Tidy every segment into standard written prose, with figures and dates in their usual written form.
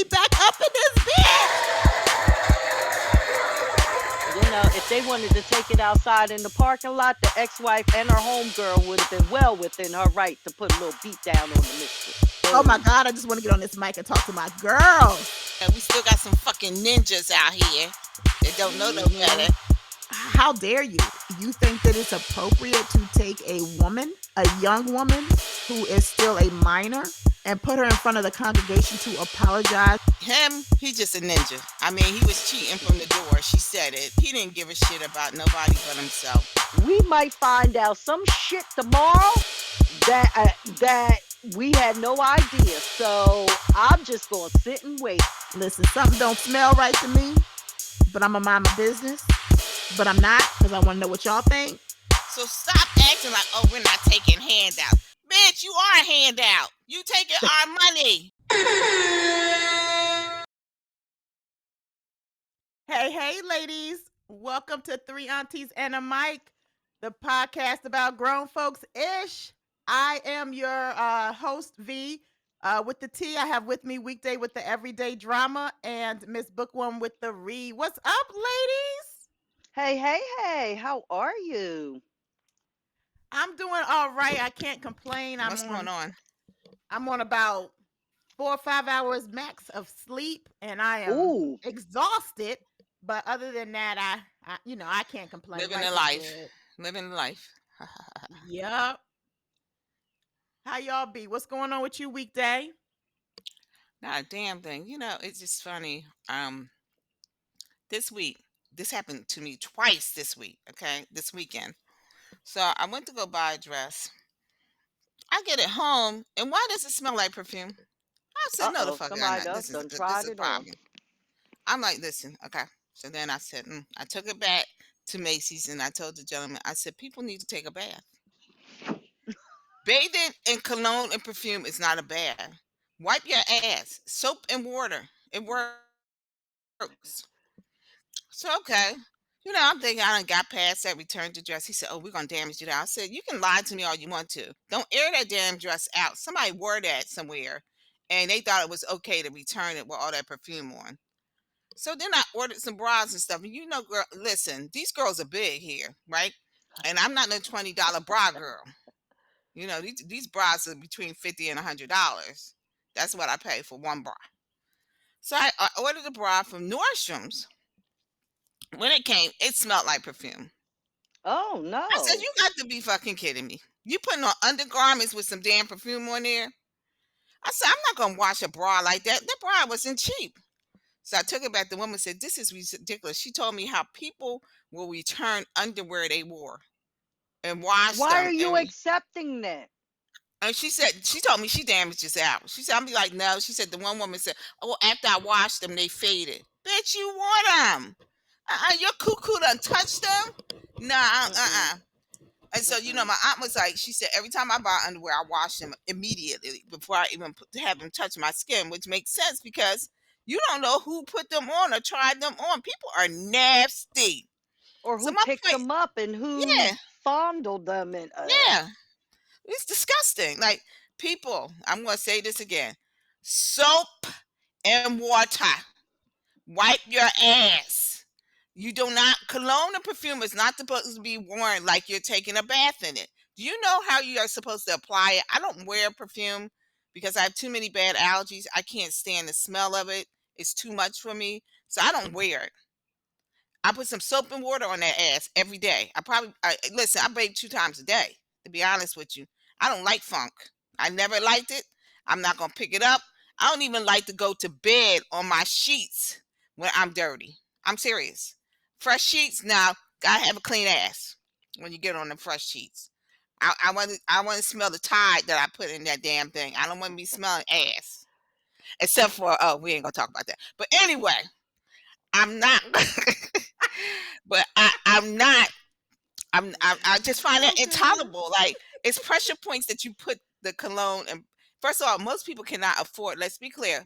we back up in this bitch. If they wanted to take it outside in the parking lot, the ex-wife and her homegirl would have been well within her right to put a little beat down on the mistress. Oh my God, I just want to get on this mic and talk to my girl. And we still got some fucking ninjas out here that don't know no Mm-hmm. better. How dare you? You think that it's appropriate to take a woman, a young woman who is still a minor, and put her in front of the congregation to apologize? Him, he's just a ninja. I mean, he was cheating from the door. She said it. He didn't give a shit about nobody but himself. We might find out some shit tomorrow that we had no idea. So I'm just gonna sit and wait. Listen, something don't smell right to me, but I'm going to mind my business. But I'm not, because I want to know what y'all think. So stop acting like, oh, we're not taking handouts. Bitch, you are a handout. You taking our money. Hey, ladies. Welcome to Three Aunties and a Mic, the podcast about grown folks ish. I am your host, V. With the T, I have with me Weekday with the Everyday Drama and Miss Bookworm with the Read. What's up, ladies? Hey, how are you? I'm doing all right. I can't complain. What's going on? I'm on about 4 or 5 hours max of sleep, and I am Ooh, exhausted. But other than that, I can't complain. Living Life the is life. good. Living the life. Yep. How y'all be? What's going on with you, Weekday? Not a damn thing. It's just funny. This week, this happened to me twice this week, okay? This weekend. So I went to go buy a dress. I get it home, and why does it smell like perfume? I said, no, the fuck, I'm somebody not. else This is done this is tried a it on. problem. I'm like, listen, okay. So then I said, I took it back to Macy's, and I told the gentleman, I said, people need to take a bath. Bathing in cologne and perfume is not a bath. Wipe your ass, soap and water. It works. So okay. I'm thinking I done got past that, returned the dress. He said, oh, we're gonna damage it out. I said, you can lie to me all you want to. Don't air that damn dress out. Somebody wore that somewhere and they thought it was okay to return it with all that perfume on. So then I ordered some bras and stuff. And girl, listen, these girls are big here, right? And I'm not no $20 bra girl. These bras are between $50 and $100. That's what I pay for one bra. So I ordered a bra from Nordstrom's. When it came, it smelled like perfume. Oh I said, no. you got to be fucking kidding me. You putting on undergarments with some damn perfume on there? I said, I'm not gonna wash a bra like that. That bra wasn't cheap. So I took it back. The woman said, this is ridiculous. She told me how people will return underwear they wore and wash Why are them. you accepting that? And she told me she damages out. She said, I'll be like, no. She said, the one woman said, oh, after I washed them, they faded. Bitch, you wore them. Your cuckoo done touched them? Nah, Mm-mm, And so, mm-mm. my aunt was like, she said, every time I buy underwear, I wash them immediately before I even have them touch my skin, which makes sense because you don't know who put them on or tried them on. People are nasty. Or So who my picked point, them up and who yeah, fondled them and yeah, it's disgusting. Like people, I'm going to say this again: soap and water. Wipe your ass. You do not cologne and perfume is not supposed to be worn like you're taking a bath in it. Do you know how you are supposed to apply it? I don't wear perfume because I have too many bad allergies. I can't stand the smell of it. It's too much for me. So I don't wear it. I put some soap and water on that ass every day. Listen, I bathe 2 times a day, to be honest with you. I don't like funk. I never liked it. I'm not going to pick it up. I don't even like to go to bed on my sheets when I'm dirty. I'm serious. Fresh sheets, now, gotta have a clean ass when you get on the fresh sheets. I want to smell the tide that I put in that damn thing. I don't want to be smelling ass. Except for, oh, we ain't going to talk about that. But anyway, I'm not. But I'm not. I just find it Okay. intolerable. Like it's pressure points that you put the cologne and first of all, most people cannot afford. Let's be clear,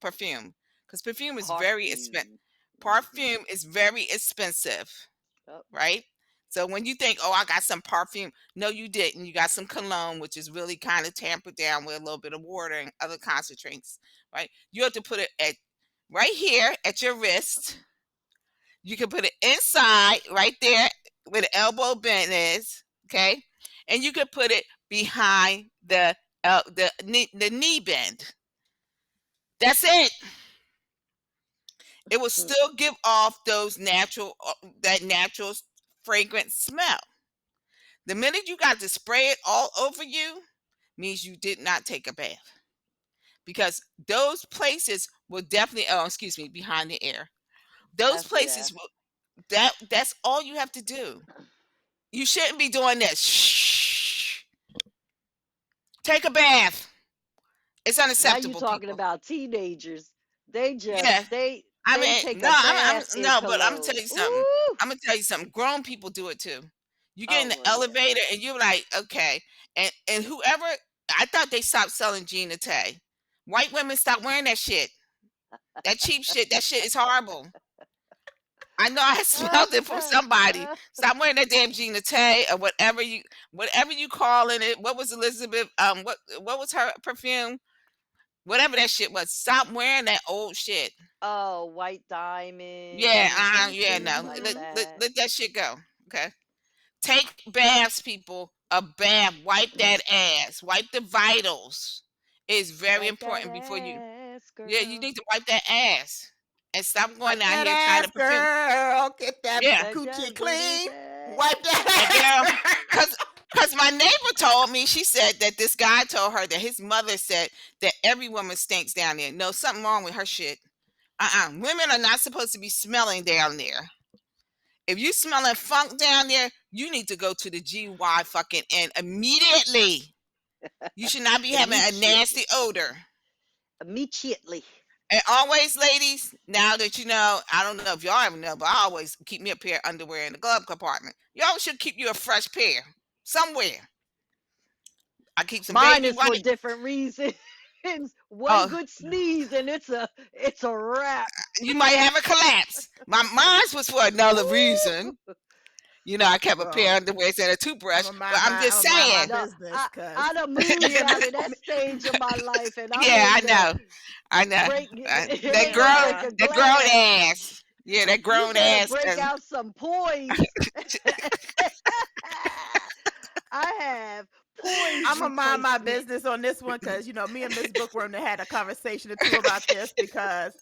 perfume because perfume is very expensive. parfum. Hmm. Perfume is very expensive, Yep. right? So when you think, oh, I got some perfume, no, you didn't. You got some cologne, which is really kind of tampered down with a little bit of water and other concentrates, right? You have to put it at right here at your wrist. You can put it inside right there where the elbow bend is, okay? And you could put it behind the knee bend. That's it. It will still give off those natural that natural fragrant smell. The minute you got to spray it all over you means you did not take a bath because those places will definitely excuse me behind the ear. Those Yeah. places will that's all you have to do. You shouldn't be doing this. Shh. Take a bath. It's Now you unacceptable, talking people. about teenagers. They just Yeah. I they mean, take no, a I'm bath in no, but I'm gonna tell cologne. you something. Ooh. I'm gonna tell you something. Grown people do it too. You get Oh in the well, yeah. elevator and you're like, okay, and whoever I thought they stopped selling Gina Tay. White women stop wearing that shit. That cheap shit. That shit is horrible. I know I smelled it from somebody. Stop wearing that damn Gina Tay or whatever you calling it. What was Elizabeth? What was her perfume? Whatever that shit was. Stop wearing that old shit. Oh, white Yeah, diamonds and yeah, things no. like Let, that. let that shit go. Okay. Take baths, people. A bath. Wipe that ass. Wipe the vitals. It's very Wipe that important before you. ass, Yeah, you girl. need to wipe that ass and stop going Wipe out that here trying to ass, perfume. girl. Get that Yeah, That coochie just booty clean. Wipe bad. and that girl, ass, girl. cause my neighbor told me, she said that this guy told her that his mother said that every woman stinks down there. No, something wrong with her shit. Women are not supposed to be smelling down there. If you smelling funk down there, you need to go to the GY fucking N immediately. You should not be having a nasty Immediately. odor. Immediately. And always, ladies, now that you know, I don't know if y'all ever know, but I always keep me a pair of underwear in the glove compartment. Y'all should keep you a fresh pair somewhere. I keep some Mine baby is for white. different reasons. One Oh, good sneeze and it's a wrap. you might have a collapse. Mine was for another Ooh. reason. You know, I kept a pair Well, of underwear and a toothbrush, but I'm I'm just gonna mind my saying. No, business I because done me moved and out Miss of that stage of my life, and I'm Yeah, I into know. I know. break. It That ain't gonna break uh a that grown glass. ass. Yeah, that You grown better ass. break out some poise. I have poise I'm gonna mind my replacement. business on this one because me and Miss Bookworm had a conversation or two about this because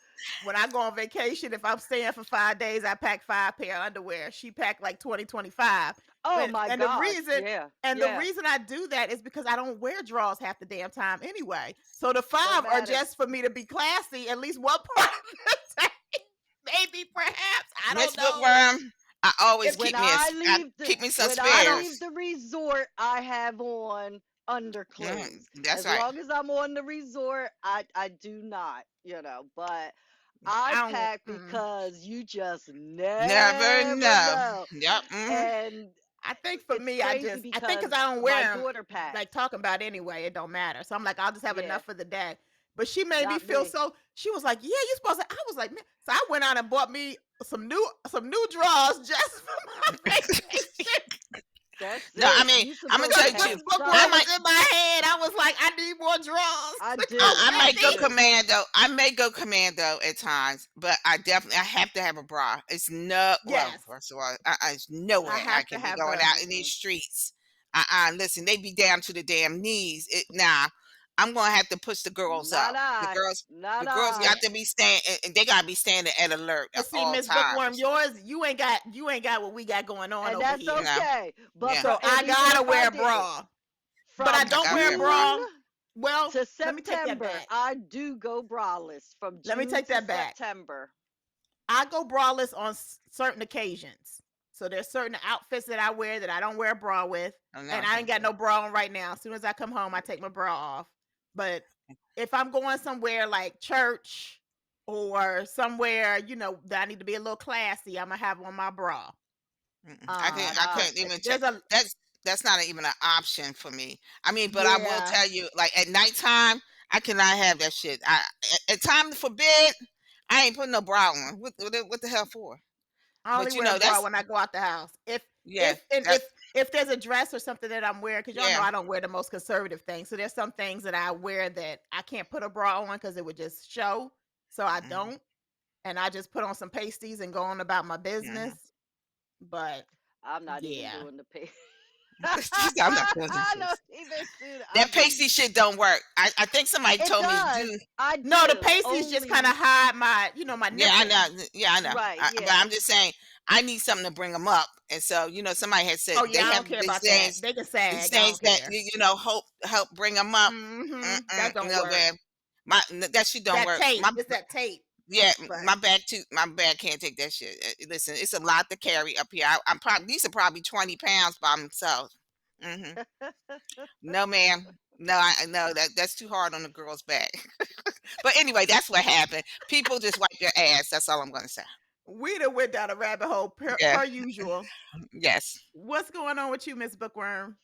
when I go on vacation, if I'm staying for 5 days, I pack 5 pair of underwear. She packed like 20, 25. Oh But my and the gosh, reason yeah, and the yeah. reason I do that is because I don't wear drawers half the damn time anyway. So the Don't five are matter. just for me to be classy at least one part of the time. Maybe perhaps. I Miss don't know. Bookworm, I always If When keep me some when I spares. leave the resort, I have on Mm, underclothes. that's As right. long as I'm on the resort, I do not, but I I don't pack because you just Never never know. know. Yep. Mm-hmm. And I think for it's me, crazy I think because because I don't my wear them, daughter like packs. talking about anyway, it don't matter. So I'm like, I'll just have Yeah, enough for the day. But she made me not feel me. so. She was like, "Yeah, you supposed to." I was like, "Man," so I went out and bought me some new drawers just for my vacation That's No, I it. mean, You I'm gonna supposed tell to because you this too. have I bookworm was might, something. in my head. I was like, I need more drawers I to go do. I I might go camping. do. commando. I may go commando at times, but I have to have a bra. It's no, well, Yes, first of all, it's no I way I have to can be have going the. out in these streets. Listen, they be down to the damn knees. Nah, I'm gonna have to push the girls Not up. I. The Not girls Yeah, got I. to be they gotta be standing at alert at but see, all Miss Bookworm, times. yours you ain't got what we got going on And over that's here. No, okay. But yeah, for So and I even gotta if I wear a did, bra. But I from I don't gotta wear a wear a bra. June bra. Well, to let me take that September, back. I do go braless. From Let me June take to that back. September. I go braless on certain occasions. So there's certain outfits that I wear that I don't wear a bra with, Oh no, and I ain't got no bra on right now. As soon as I come home, I take my bra off. But if I'm going somewhere like church or somewhere, that I need to be a little classy, I'm gonna have on my bra. Not I I. But couldn't even check. there's a That's not even an option for me. I mean, but I will yeah. tell you, like at nighttime, I cannot have that shit. At time for bed, I ain't putting no bra on. What the hell for? I only But wear a bra that's when I go out the house. Yeah, if that's if there's a dress or something that I'm wearing, because y'all know yeah. I don't wear the most conservative things. So there's some things that I wear that I can't put a bra on because it would just show. So I Mhm, don't. And I just put on some pasties and go on about my mhm. business. But I'm not even yeah. doing the pay. She said, "I'm not doing I this." don't even do that. That I'm just pasty shit don't work. I think somebody it told me to does. do. I No, the do. pasties just kind of Only hide my, my Yeah, I nipples. know. Yeah, I know. right, But yeah. I'm just saying, I need something to bring them up. And so, somebody had said Oh they yeah, I have don't care about that. They can these sag. I things don't that care. help bring them up. That don't No, work. man, that shit don't That work. tape. It's that tape. Yeah, But my back can't take that shit. Listen, it's a lot to carry up here. I'm probably these are probably 20 pounds by themselves. Hmm. No, ma'am. No, I no that's too hard on the girl's back. But anyway, that's what happened. People just wipe their ass. That's all I'm gonna say. we done went down a rabbit hole Yeah. per usual. Yes. What's going on with you, Miss Bookworm?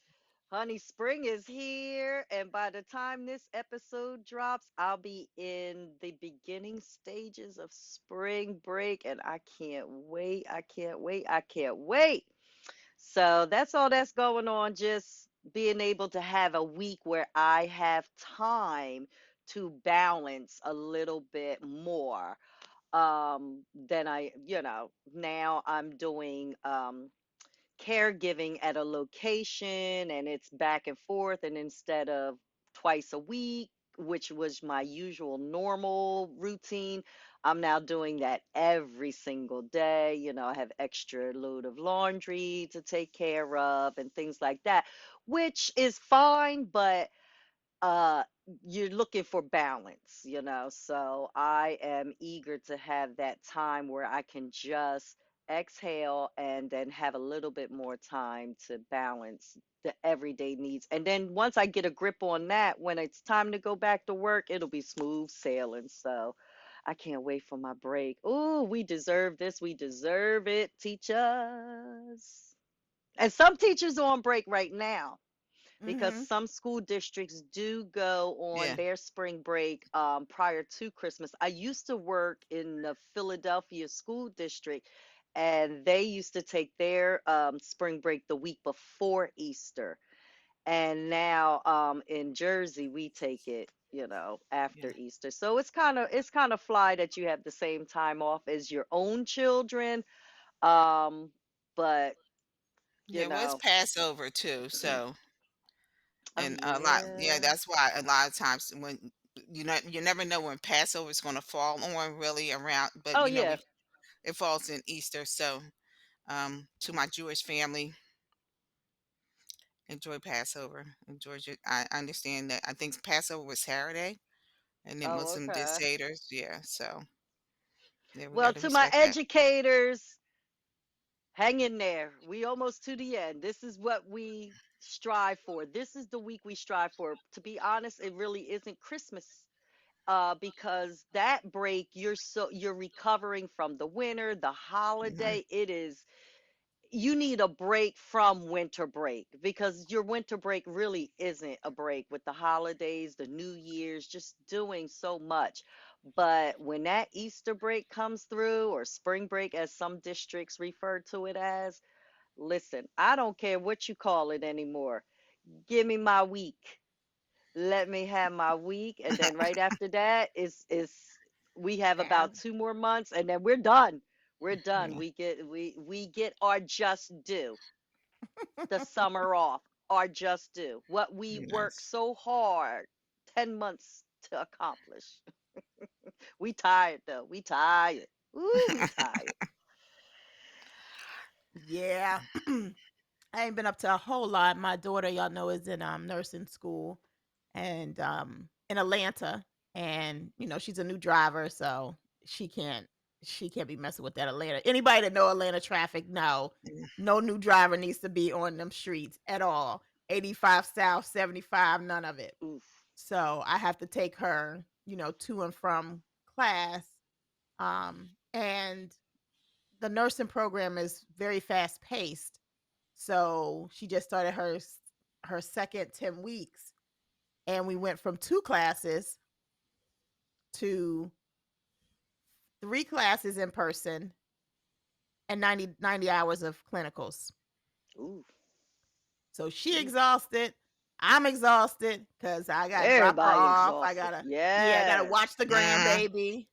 Honey, spring is here, and by the time this episode drops, I'll be in the beginning stages of spring break, and I can't wait. I can't wait. I can't wait. So that's all that's going on. Just being able to have a week where I have time to balance a little bit more than now I'm doing caregiving at a location, and it's back and forth, and instead of twice a week, which was my usual normal routine, I'm now doing that every single day. I have extra load of laundry to take care of and things like that, which is fine, but uh you're looking for balance, so I am eager to have that time where I can just exhale and then have a little bit more time to balance the everyday needs, and then once I get a grip on that, when it's time to go back to work, it'll be smooth sailing. So I can't wait for my break. Oh, we deserve this, we deserve it, teachers. And some teachers are on break right now because Mm-hmm. some school districts do go on Yeah. their spring break prior to Christmas. I used to work in the Philadelphia school district, and they used to take their spring break the week before Easter. And now in Jersey, we take it, Yeah. after Easter. So it's kind of fly that you have the same time off as your own children. Um, but you Yeah. Well, it's know, Passover too, so oh and a lot. Yeah, yeah, that's why a lot of times when you never know when Passover is going to fall on really around, but oh yeah. we it falls in Easter. So to my Jewish family, enjoy Passover. Enjoy it. I understand that. I think Passover was Saturday, and then Oh, Muslim did okay. Seder's. Yeah, so yeah, we Well, got to to my respect that. educators, hang in there. We almost to the end. This is what we strive for. This is the week we strive for. To be honest, it really isn't Christmas. Because that break, you're recovering from the winter, the Mhm. holiday. It is, you need a break from winter break, because your winter break really isn't a break with the holidays, the New Year's, just doing so much. But when that Easter break comes through, or spring break, as some districts refer to it as, listen, I don't care what you call it anymore. Give me my week. Let me have my week. And then right after that is we have Yeah. about 2 more months, and then we're done. We're done. Yeah. We get our just due, the summer off, our just due. What we work Yes. so hard 10 months to accomplish. We tired though. We tired. Ooh, we tired. Yeah. I ain't been up to a whole lot. My daughter, y'all know, is in nursing school and in Atlanta, and she's a new driver, so she can't she can't be messing with that Atlanta. Anybody that know Atlanta traffic, no, Yeah. no new driver needs to be on them streets at all. 85 South, 75, none of it. Oof. So I have to take her, to and from class. And the nursing program is very fast paced. So she just started her second 10 weeks, and we went from 2 classes to 3 classes in person and 90 hours of clinicals. Ooh, So she ooh. exhausted. I'm exhausted because I gotta drop her Everybody off. exhausted. Yeah, I gotta Yes. watch the Mhm. grandbaby.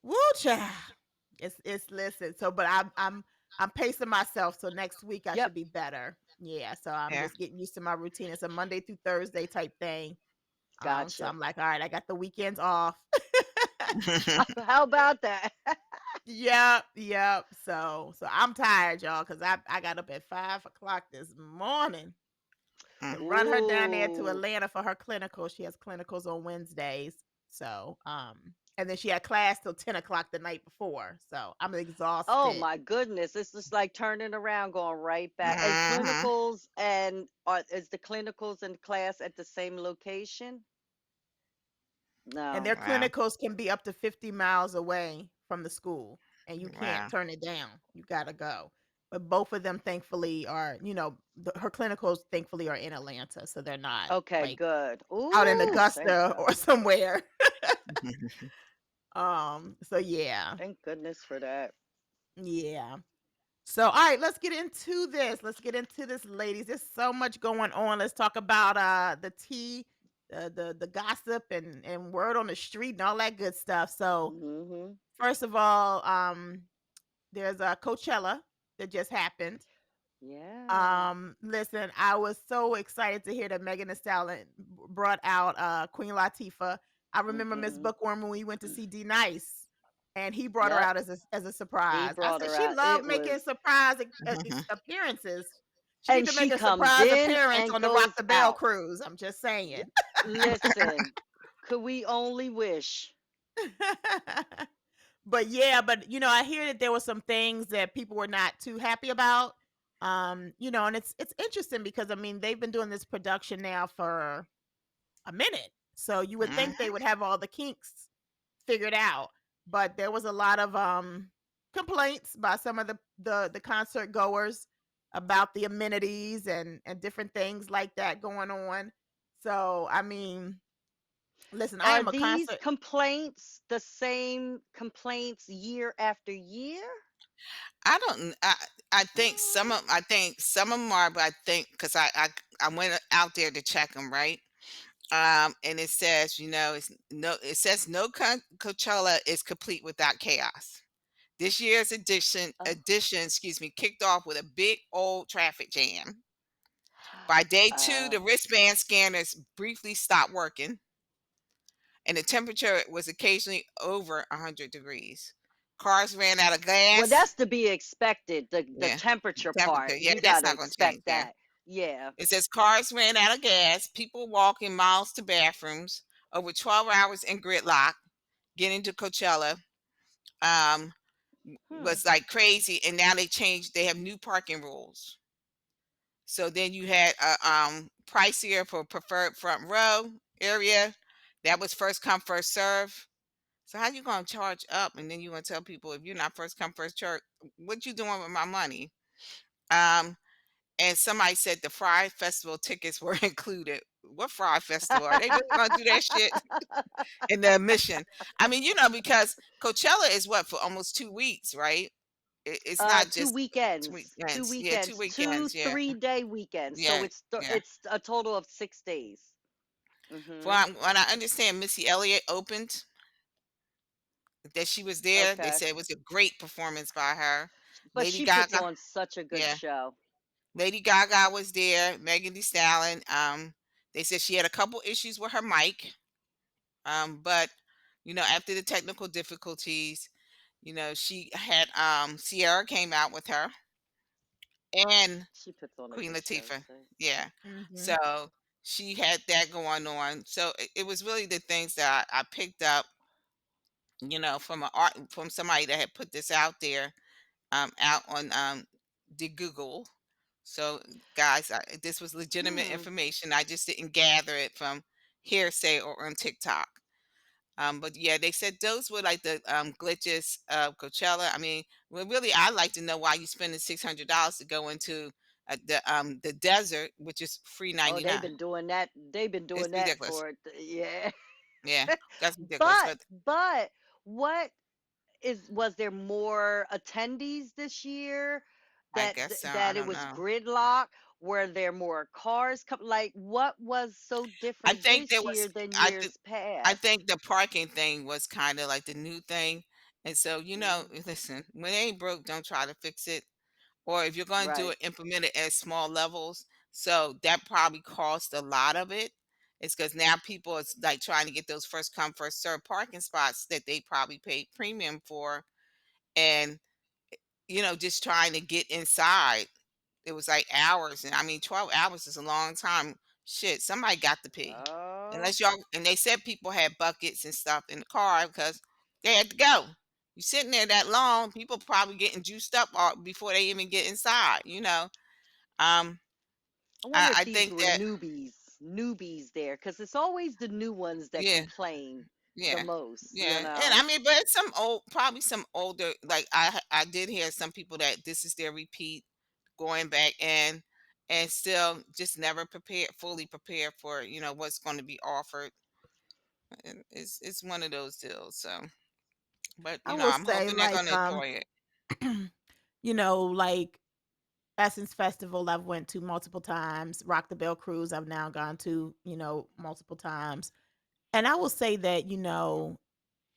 Woo child. It's listen. So but I'm pacing myself. So next week I Yep. should be better. Yeah. So I'm Yeah. just getting used to my routine. It's a Monday through Thursday type thing. So Gotcha. I'm like, all right, I got the weekends off. How about that? Yep, yep. So I'm tired, y'all, because I got up at 5 o'clock this morning to run her down there to Ooh. Atlanta for her clinical. She has clinicals on Wednesdays. So and then she had class till 10 o'clock the night before. So I'm Oh exhausted. my goodness. It's just like turning around, going right back. And Mhm. clinicals and is the clinicals and class at the same location? And No. their Wow. clinicals can be up to 50 miles away from the school, and you can't Wow. turn it down. You gotta go. But both of them, thankfully, are her clinicals, thankfully, are in Atlanta, so they're not Okay, like good. out in Ooh, thank Augusta or God. somewhere. So yeah, Thank goodness for that. yeah. So all right, let's get into this. Let's get into this, ladies. There's so much going on. Let's talk about the tea, the gossip and word on the street and all that good stuff. So Hmm. first of all, there's a Coachella that just happened. Yeah. Listen, I was so excited to hear that Megan Thee Stallion brought out Queen Latifah. I remember Miss Hmm. Bookworm when we went to see D Nice, and he brought her Yep. out as a He surprise. I brought said her she out. loved It making was, surprise Mhm. appearances. She need and to she make a comes surprise in appearance and on the Rock goes the Bell out. cruise. I'm just Y- saying. Listen, could we only wish? But yeah, but I hear that there were some things that people were not too happy about. And it's interesting because I mean they've been doing this production now for a minute. So you would think they Mhm. would have all the kinks figured out. But there was a lot of complaints by some of the concert goers about the amenities and different things like that going on. So I mean, listen, I Are am a these concert. complaints the same complaints year after year? I don't. I think some of them are, but I think because I went out there to check them, right. And it says, it's no. It says no Coachella is complete without chaos. This year's Oh. excuse me, kicked off with a big old traffic jam. By day two, Uh, the wristband scanners briefly stopped working, and the temperature was occasionally over 100 degrees. Cars ran out of well, gas. that's to be expected. The Yeah, temperature temperature. part, Yeah, you got that's to not going to change. expect Yeah. that. Yeah. It says cars ran out of gas, people walking miles to bathrooms, over 12 hours in gridlock, getting to Coachella um, Hmm. was like crazy. And now they have new parking rules. So then you had a pricier for preferred front row area. That was first come, first serve. So how you gonna charge up and then you gonna tell people if you're not first come, first serve, what you doing with my money? Um, and somebody said the Fry Festival tickets were included. What Fry Festival? Are they really gonna do that shit in the admission? I mean, because Coachella is what for almost 2 weeks, right? It's not Two just two weekends, two weekends. Yeah, two weekends, two weekends. Yeah, 3-day weekends. So yeah, yeah. it's a total of 6 days. For Mm-hmm. what I understand, Missy Elliott opened that she was there. They Okay. said it was a great performance by her. But Lady she puts Gaga, on such a good yeah, show. Lady Gaga was there. Megan Thee Stallion. They said she had a couple issues with her mic. But after the technical difficulties, she had Sierra came out with her and She puts on a Queen good show Latifah. too. Yeah. Mhm. So she had that going on. So it was really the things that I picked up, from somebody that had put this out there, out on the Google. So guys, this was legitimate Hmm. information. I just didn't gather it from hearsay or on TikTok. But yeah, they said those were like the glitches of Coachella. I mean, well, really, I'd like to know why you spending $600 to go into the desert, which is free Oh, 99. they've been It's doing that ridiculous. for yeah. Yeah, that's ridiculous. But But what was there more attendees this year? I guess so. I that it don't was know. gridlock? Were there more cars come, like, what was so I different think this there was year than I th years I past? think the parking thing was kinda like the new thing, and so, Mm, listen, when it ain't broke, don't try to fix it, or if you're gonna do right, it, implement it at small levels, so that probably cost a lot of it. It's because now people is, like, trying to get those first come, first served parking spots that they probably paid premium for, and, just trying to get inside. It was like hours, and I mean, 12 hours is a long time. Shit, somebody got to pee. oh, Unless y'all and they said people had buckets and stuff in the car because they had to go. You sitting there that long, people probably getting juiced up before they even get inside. Um, I I, wonder if I these think were that newbies there, because it's always the new ones that yeah, complain the yeah, most, yeah. And I mean, but it's probably some older. Like I did hear some people that this is their repeat going back and still just never fully prepared for what's going to be offered. And it's one of those deals. So, but I will I'm say, hoping they're like, going to enjoy it. like Essence Festival, I've went to multiple times. Rock the Bell Cruise, I've now gone to, multiple times. And I will say that,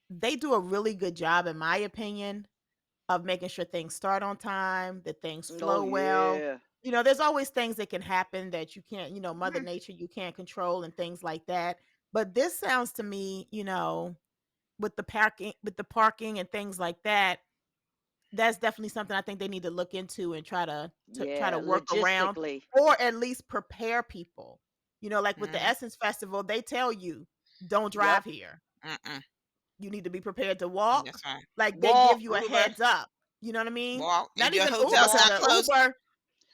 they do a really good job, in my opinion, of making sure things start on time, that things oh flow well. yeah. There's always things that can happen that you can't, Mother Mhm. Nature, you can't control and things like that. But this sounds to me, with the parking and things like that, that's definitely something I think they need to look into and try to Yeah, work around, logistically. or at least prepare people. Like with the Mhm. Essence Festival, they tell you, don't Yep. drive here. Mm-mm. You need to be prepared to walk. That's right. Like they Walk. give you a Uber, heads up. You know what I mean? walk. Not If your even Uber, hotel's because not Walk. a close, Uber,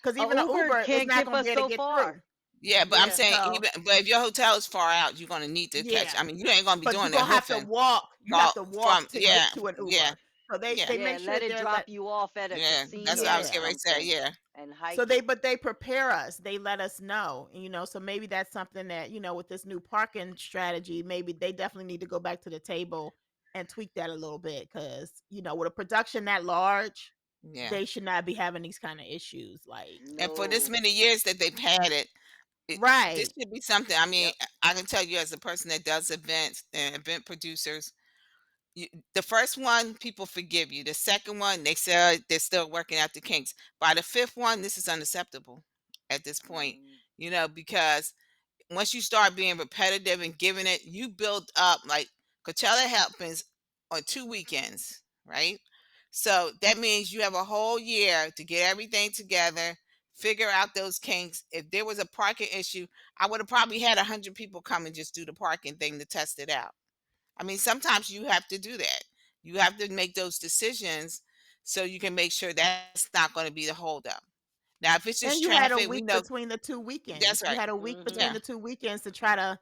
because A even a Uber Uber is can't not get gonna be us able to so get through. far. yeah. But I'm Yeah. saying So even, but if your hotel is far out, you're gonna need to catch. yeah. I mean, you ain't gonna be But you're doing that gonna have to hoofing. walk. You have Walk to walk from to yeah, get to an yeah, Uber. So they yeah, they Yeah, make sure let it they're drop you off at a yeah. That's casino what I or was yeah. getting ready to say. something Yeah, and So hike they it. but they prepare us. They let us know. So maybe that's something that, with this new parking strategy, maybe they definitely need to go back to the table and tweak that a little bit, cuz with a production that large, yeah. they should not be having these kind of issues, like And for this No. many years that they've had it, this right. should be something. I mean, Yep. I can tell you as a person that does events and event producers, you, the first one, people forgive you. The second one, they say they're still working out the kinks. By the fifth one, this is unacceptable at this point, Mm, because once you start being repetitive and giving it, you build up like Coachella happens on 2 weekends, right? So that means you have a whole year to get everything together, figure out those kinks. If there was a parking issue, I would have probably had 100 people come and just do the parking thing to test it out. I mean, sometimes you have to do that. You have to make those decisions so you can make sure that's not going to be the holdup. Now, if it's just And you had a traffic, we week know between the two that's weekends. You right. had a week mm-hmm. between Yeah, the two weekends to try to,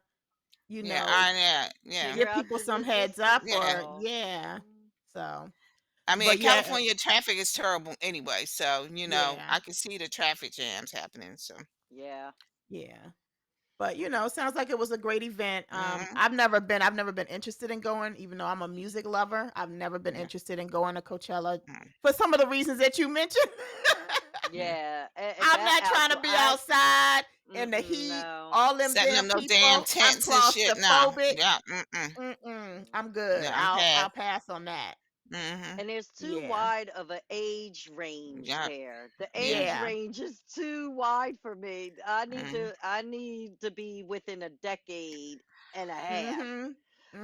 you yeah, know, yeah, yeah, Figure give out people the some heads up, logistics of it yeah. or all. yeah. Mm, So, I mean, but yeah, California traffic is terrible anyway, so yeah. I can see the traffic jams happening. So, yeah. Yeah. But sounds like it was a great event. mhm, I've never been interested in going, even though I'm a music lover. I've never been yeah, interested in going to Coachella mm, for some of the reasons that you mentioned. yeah. Yeah. I'm That not trying to outdoor. be outside in the Mm-mm, heat, no. all them Setting up damn no damn people. I'm tents and shit. Nah, claustrophobic. yeah, mm-mm, I'm good. yeah, I'm I'll past. pass on that. Mm-hmm. And there's too Yeah. wide of an age range Yeah, there. The yeah. age Yeah. range is too wide for me. Mm-hmm. I need to be within a decade and a half. Mhm.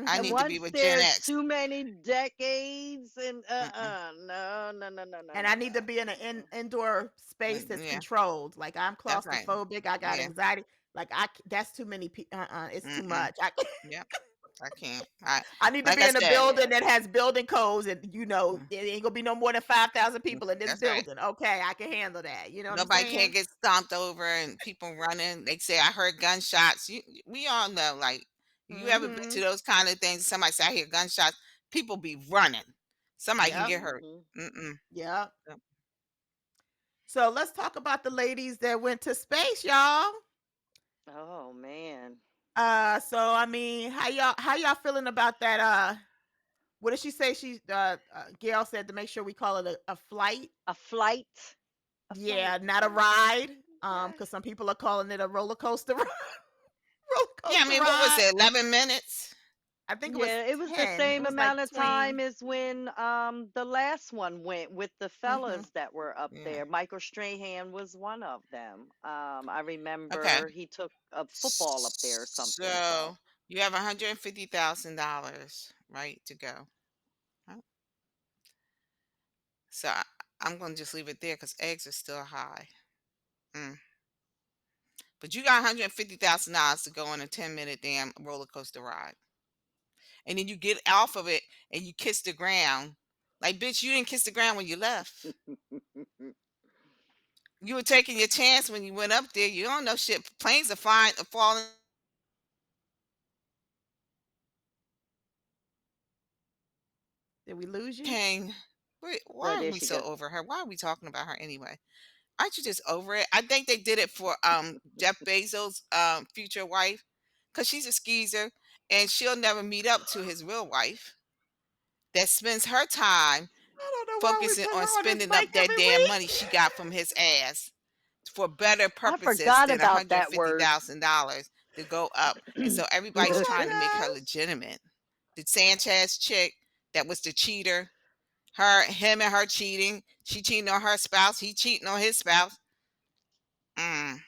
I And need to Mhm. be once with Gen there's X. too many decades and Mm-mm, no, no, no, no, no, And no, I need to no. be in an Mm-mm. indoor space that's yeah, controlled. Like I'm that's right. claustrophobic. I got Yeah. anxiety. Like that's too many people. It's too Mm-mm. much. I Yep. I can't. I I need to like be I in a said. building Yeah. that has building codes, and Mm, it ain't gonna be no more than 5,000 people in this that's right. building. Okay, I can handle that. You know what I'm Nobody saying? can't get stomped over and people running. They say I heard gunshots. We all know. Like you ever been to Mhm. those kind of things? Somebody say I hear gunshots. People be running. Somebody can Yep. get hurt. Hmm. Mm-mm. Yep. Yep. So let's talk about the ladies that went to space, y'all. Oh man. So I mean, how y'all feeling about that? What did she say? Gail said to make sure we call it a flight. A flight. Yeah, not a Okay. ride. Okay. Because some people are calling it a roller coaster roller Yeah, I coaster mean, what was ride. it? 11 minutes. I think it was Yeah, it was the 10. It same was like amount of time 20. as when the last one went with the Mhm. fellas that were up Yeah. there. Michael Strahan was one of them. I Okay. remember he took a football up there or something. So So you have $150,000, right, to go. Right? So I'm gonna just leave it there because eggs are still high. Mm. But you got $150,000 to go on a 10-minute damn roller coaster ride, and then you get off of it and you kiss the ground. Like, bitch, you didn't kiss the ground when you left. You were taking your chance when you went up there. You don't know shit. Planes are flying, are falling. Did we lose you? Hang. Wait, oh, why are there we she so goes. over her? Why are we talking about her anyway? Aren't you just over it? I think they did it for Jeff Bezos' future wife, because she's a skeezer and she'll never meet up to his real wife that spends her time I don't know why we focusing put on her on this spending mic up that every damn money week. she got from his ass for better I purposes forgot than about that word. $150,000 to go up. And so everybody's Oh my trying to make her gosh. legitimate. The Sanchez chick that was the cheater, him and her cheating. She cheating on her spouse. He cheating on his spouse. Mm.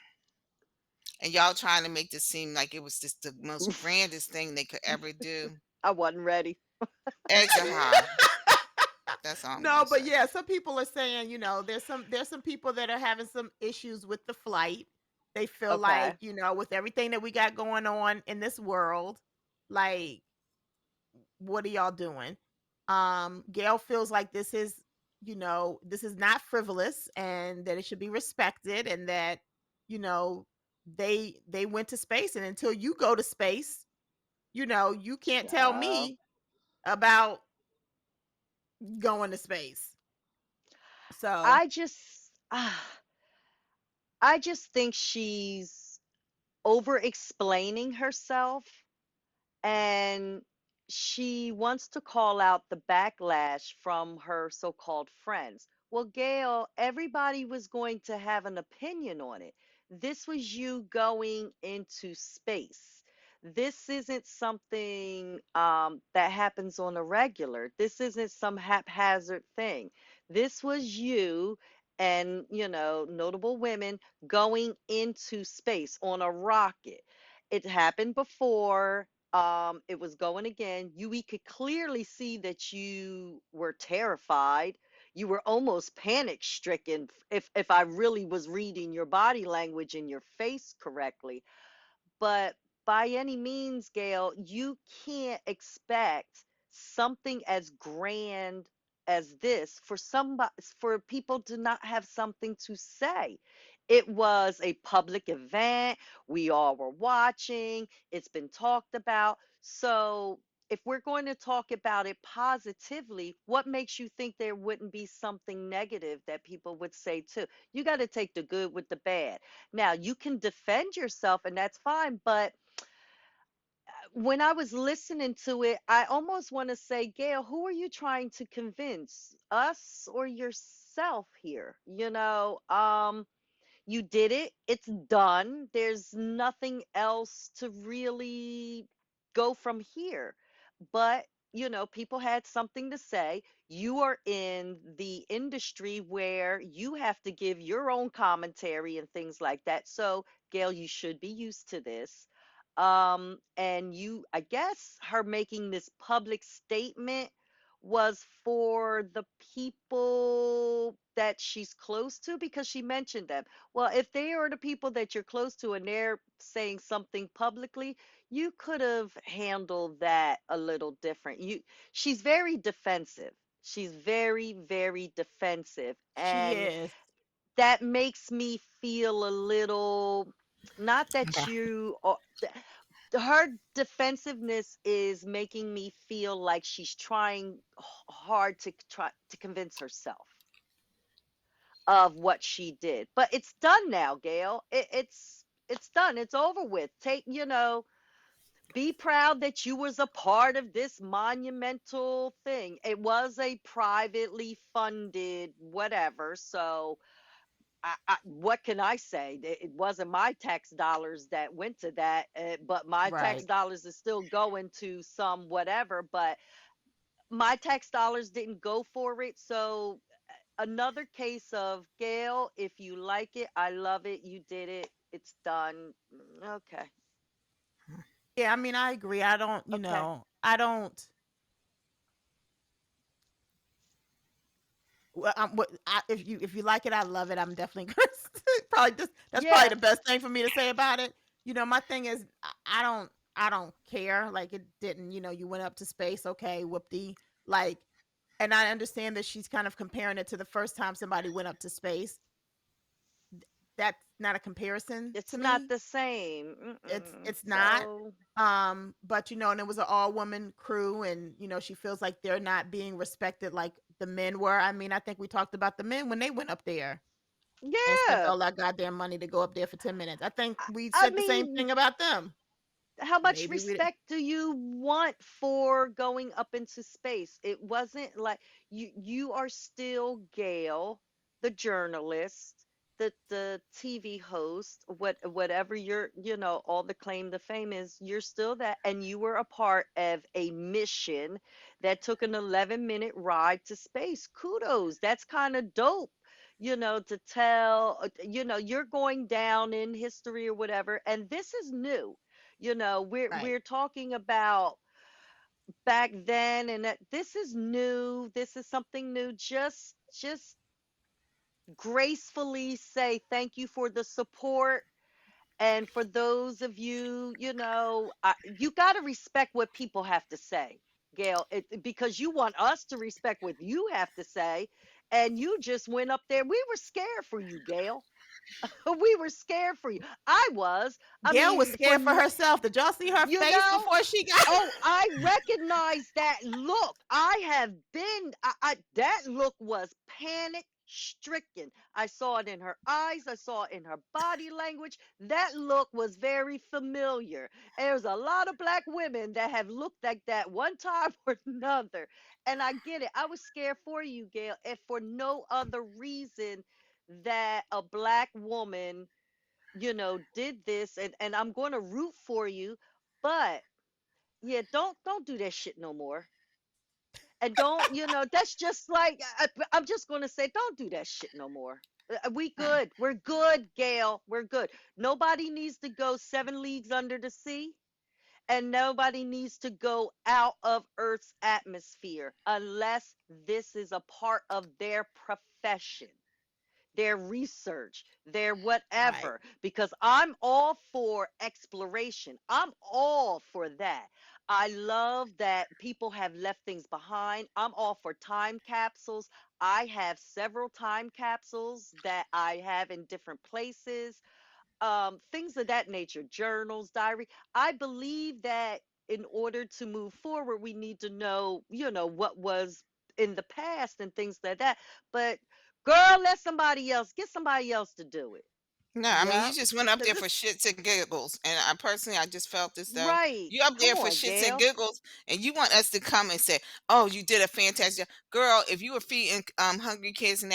And y'all trying to make this seem like it was just the most grandest thing they could ever do. I wasn't ready. Eggs are high. That's all I'm No, gonna but say. yeah, some people are saying, there's some people that are having some issues with the flight. They feel like, Okay. with everything that we got going on in this world, like, what are y'all doing? Gail feels like this is not frivolous and that it should be respected, and that, you know, they went to space, and until you go to space, you can't tell Child. me about going to space. So, I just I just think she's over explaining herself, and she wants to call out the backlash from her so-called friends. Well, Gail, everybody was going to have an opinion on it. This was you going into space. This isn't something that happens on a regular. This isn't some haphazard thing. This was you and, notable women going into space on a rocket. It happened before. It was going again. We could clearly see that you were terrified. You were almost panic stricken, if I really was reading your body language and your face correctly. But by any means, Gail, you can't expect something as grand as this for people to not have something to say. It was a public event. We all were watching. It's been talked about. So if we're going to talk about it positively, what makes you think there wouldn't be something negative that people would say too? You got to take the good with the bad. Now, you can defend yourself, and that's fine. But when I was listening to it, I almost want to say, Gail, who are you trying to convince? Us or yourself here? You did it. It's done. There's nothing else to really go from here. But, people had something to say. You are in the industry where you have to give your own commentary and things like that. So, Gail, you should be used to this. And I guess her making this public statement was for the people that she's close to, because she mentioned them. Well, if they are the people that you're close to and they're saying something publicly, you could have handled that a little different. She's very defensive. She's very, very defensive. she And is. that makes me feel a little, not that Okay. her defensiveness is making me feel like she's trying hard to try to convince herself of what she did. But it's done now, Gail. It's done. It's over with. Be proud that you was a part of this monumental thing. It was a privately funded whatever. So what can I say? It wasn't my tax dollars that went to that, but my tax Right. dollars is still going to some whatever. But my tax dollars didn't go for it. So another case of Gail, if you like it, I love it. You did it. It's done. Okay. Yeah, I mean, I agree. I don't, Okay. I don't. Well, if you like it, I love it. I'm definitely gonna probably just that's probably Yeah. the best thing for me to say about it. My thing is I don't care. Like it didn't. You went up to space. Okay, whoopty. Like, and I understand that she's kind of comparing it to the first time somebody went up to space. That's not a comparison It's to not me. the same. It's not. So, But and it was an all woman crew, and she feels like they're not being respected like the men were. I mean, I think we talked about the men when they went up there and spent yeah. all that goddamn money to go up there for 10 minutes. I think I, we I said the same mean, thing about them. how much Maybe we didn't. respect do you want for going up into space? It wasn't like you are still Gail, the journalist, the TV host, whatever your, all the claim to fame is, you're still that, and you were a part of a mission that took an 11-minute ride to space. Kudos. That's kind of dope. To tell, you're going down in history or whatever, and this is new. We're Right. talking about back then, and that this is new. This is something new. Just gracefully say thank you for the support. And for those of you, you got to respect what people have to say, Gail, because you want us to respect what you have to say. And you just went up there. We were scared for you, Gail. We were scared for you. I was. I Gail was mean, for scared for herself. Did y'all see her you face know, before she got? oh, I recognize that look. I have been, that look was panic stricken. I saw it in her eyes. I saw it in her body language. That look was very familiar. There's a lot of black women that have looked like that one time or another. And I get it. I was scared for you, Gail, if for no other reason that a black woman, did this, and I'm going to root for you, but yeah, don't do that shit no more. And don't, that's just like I'm just going to say don't do that shit no more. We Hmm. good. We're good, Gail. We're good. Nobody needs to go 7 leagues under the sea, and nobody needs to go out of Earth's atmosphere unless this is a part of their profession, their research, their Right. whatever, because I'm all for exploration. I'm all for that. I love that people have left things behind. I'm all for time capsules. I have several time capsules that I have in different places, things of that nature, journals, diary. I believe that in order to move forward, we need to know, what was in the past and things like that. But girl, let somebody else get somebody else to do it. No, I mean, Yeah. you just went up Because there for this. shits and giggles, and I personally, I just felt as though Right. you up Come there for on, shits and Gail. giggles, and you want us to come and say, "Oh, you did a fantastic job." Girl. If you were feeding hungry kids in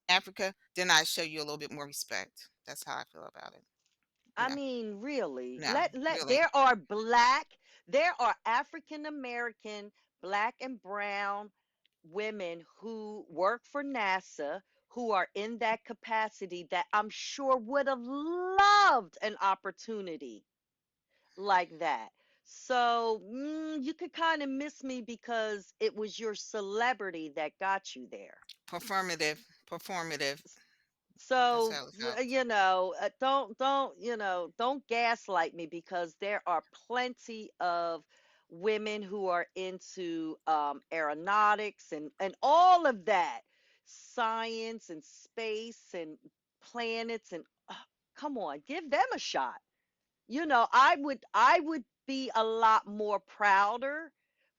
Africa, then I'd show you a little bit more respect. That's how I feel about it. No, I mean, really, no, let really. there are African American, black and brown women who work for NASA, who are in that capacity, that I'm sure would have loved an opportunity like that. So you could kind of miss me because it was your celebrity that got you there. Performative, performative. That's So how it felt. don't gaslight me, because there are plenty of women who are into aeronautics and all of that, science and space and planets, and come on, give them a shot. I would be a lot more prouder,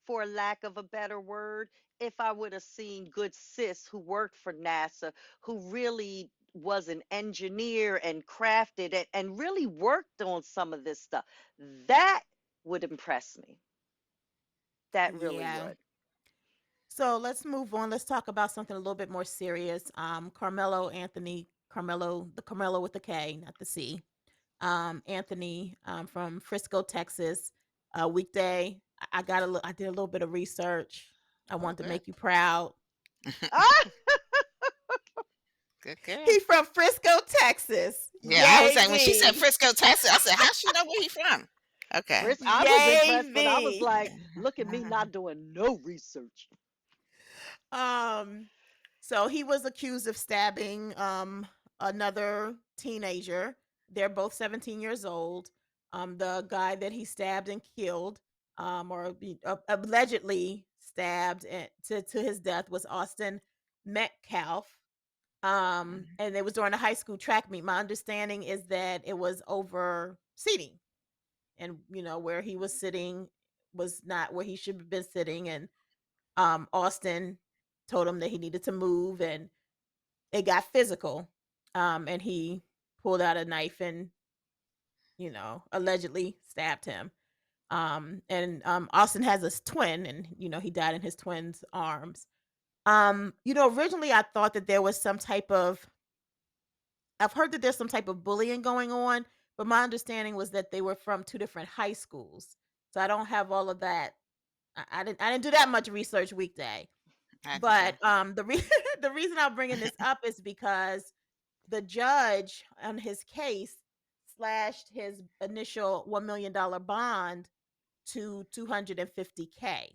for lack of a better word, if I would have seen good sis who worked for NASA, who really was an engineer and crafted it and really worked on some of this stuff. That would impress me. That really Yeah. would. So let's move on. Let's talk about something a little bit more serious. Carmelo Anthony Carmelo, the Carmelo with the K, not the C. Anthony, from Frisco, Texas. Weekday. I did a little bit of research. I Oh, wanted to good. make you proud. Ah, Good girl. He's from Frisco, Texas. Yeah, I was Yay like, when she said me. Frisco, Texas, I said, how she know where he from? Okay. Chris, I was Yay impressed, but I was me. like, look at me not doing no research. Um, so he was accused of stabbing another teenager. They're both 17 years old. The guy that he stabbed and killed, allegedly stabbed to his death, was Austin Metcalf. And it was during a high school track meet. My understanding is that it was over seating, and where he was sitting was not where he should have been sitting, and Austin told him that he needed to move, and it got physical. And he pulled out a knife and allegedly stabbed him. And Austin has a twin, and he died in his twin's arms. Originally I thought that there was some type of I've heard that there's some type of bullying going on, but my understanding was that they were from two different high schools. So I don't have all of that. I didn't do that much research weekday. I can tell. But the reason I'm bringing this up is because the judge on his case slashed his initial $1 million bond to 250K.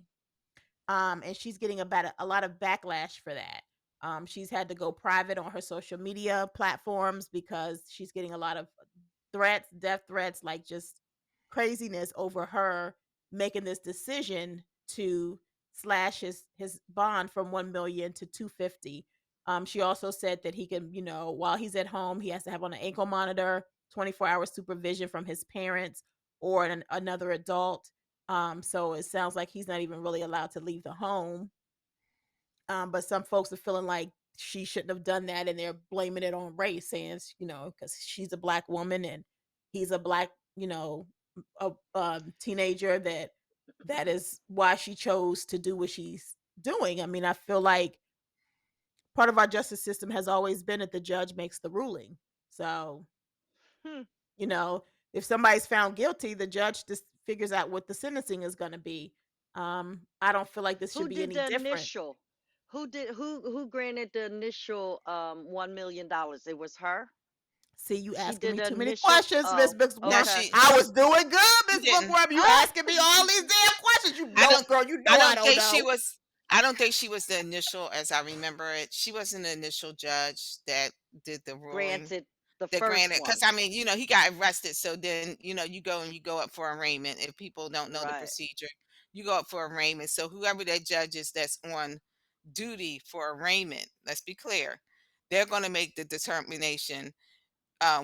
And she's getting about a lot of backlash for that. She's had to go private on her social media platforms because she's getting a lot of threats, death threats, like just craziness over her making this decision to slash his bond from 1 million to 250. She also said that he can, while he's at home, he has to have on an ankle monitor, 24-hour supervision from his parents or another adult. So it sounds like he's not even really allowed to leave the home. But some folks are feeling like she shouldn't have done that, and they're blaming it on race, saying, because she's a black woman and he's a black, teenager, that is why she chose to do what she's doing. I mean, I feel like part of our justice system has always been that the judge makes the ruling. So, Hmm. you know, if somebody's found guilty, the judge just figures out what the sentencing is going to be. I don't feel like this should Who be did any the different. initial? Who granted the initial $1 million? It was her. See, you She asking did me the too many initial. questions, Miss Oh, No, Bookworm. okay. she I was doing good, she Miss didn't. Bookworm. You Ah, asking me all these damn questions. I don't Girl, you I know I don't don't think she know. was I don't think she was the initial as I remember it. She wasn't the initial judge that did the ruling. granted the The first granted, because one. I mean, he got arrested, so then you go and you go up for arraignment. If people don't know the Right. procedure, you go up for arraignment. So whoever that judge is that's on duty for arraignment, let's be clear, they're going to make the determination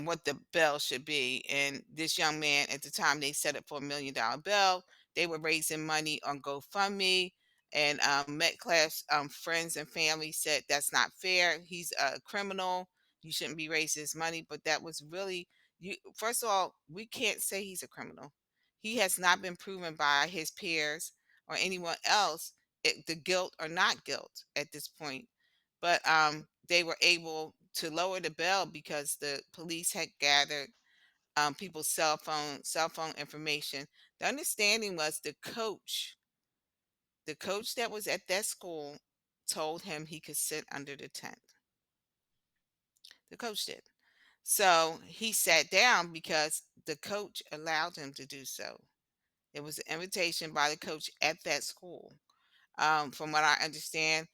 what the bail should be. And this young man, at the time they set it for $1 million bail, they were raising money on GoFundMe. And Metcalf's friends and family said that's not fair. He's a criminal. You shouldn't be raising his money. But that was really you. First of all, we can't say he's a criminal. He has not been proven by his peers or anyone else the guilt or not guilt at this point. But they were able to lower the bail because the police had gathered people's cell phone information. The understanding was the coach that was at that school told him he could sit under the tent. The coach did. So he sat down because the coach allowed him to do so. It was an invitation by the coach at that school. From what I understand,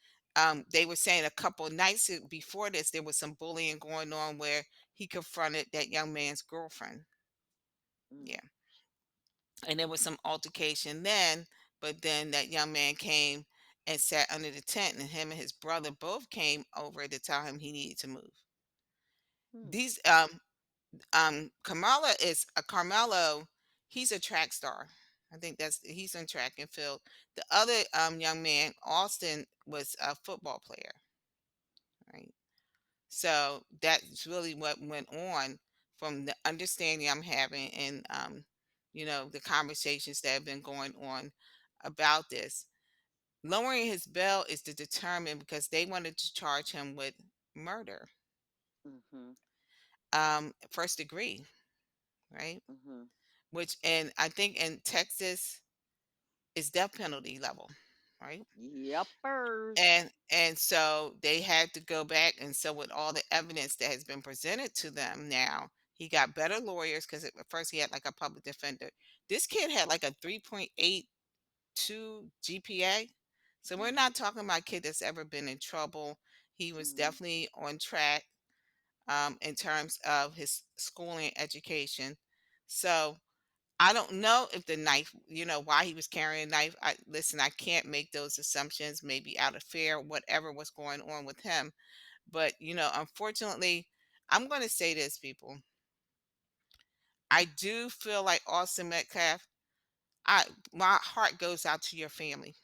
they were saying a couple nights before this, there was some bullying going on where he confronted that young man's girlfriend. Mm, Yeah. And there was some altercation then, but then that young man came and sat under the tent, and him and his brother both came over to tell him he needed to move. mm, These Carmelo, he's a track star. I think he's in track and field. The other young man, Austin, was a football player, right? So that's really what went on from the understanding I'm having and the conversations that have been going on about this. Lowering his bail is to determine because they wanted to charge him with murder. Mhm. first degree, right? Mhm. Which, and I think in Texas is death penalty level, right? Yuppers. And so they had to go back, and so with all the evidence that has been presented to them now, he got better lawyers because at first he had like a public defender. This kid had like a 3.82 GPA. So we're Mhm. not talking about a kid that's ever been in trouble. He was Mhm. definitely on track in terms of his schooling and education. So I don't know if the knife, why he was carrying a knife. Listen, I can't make those assumptions, maybe out of fear, whatever was going on with him. But, unfortunately, I'm going to say this, people. I do feel like Austin Metcalf, my heart goes out to your family.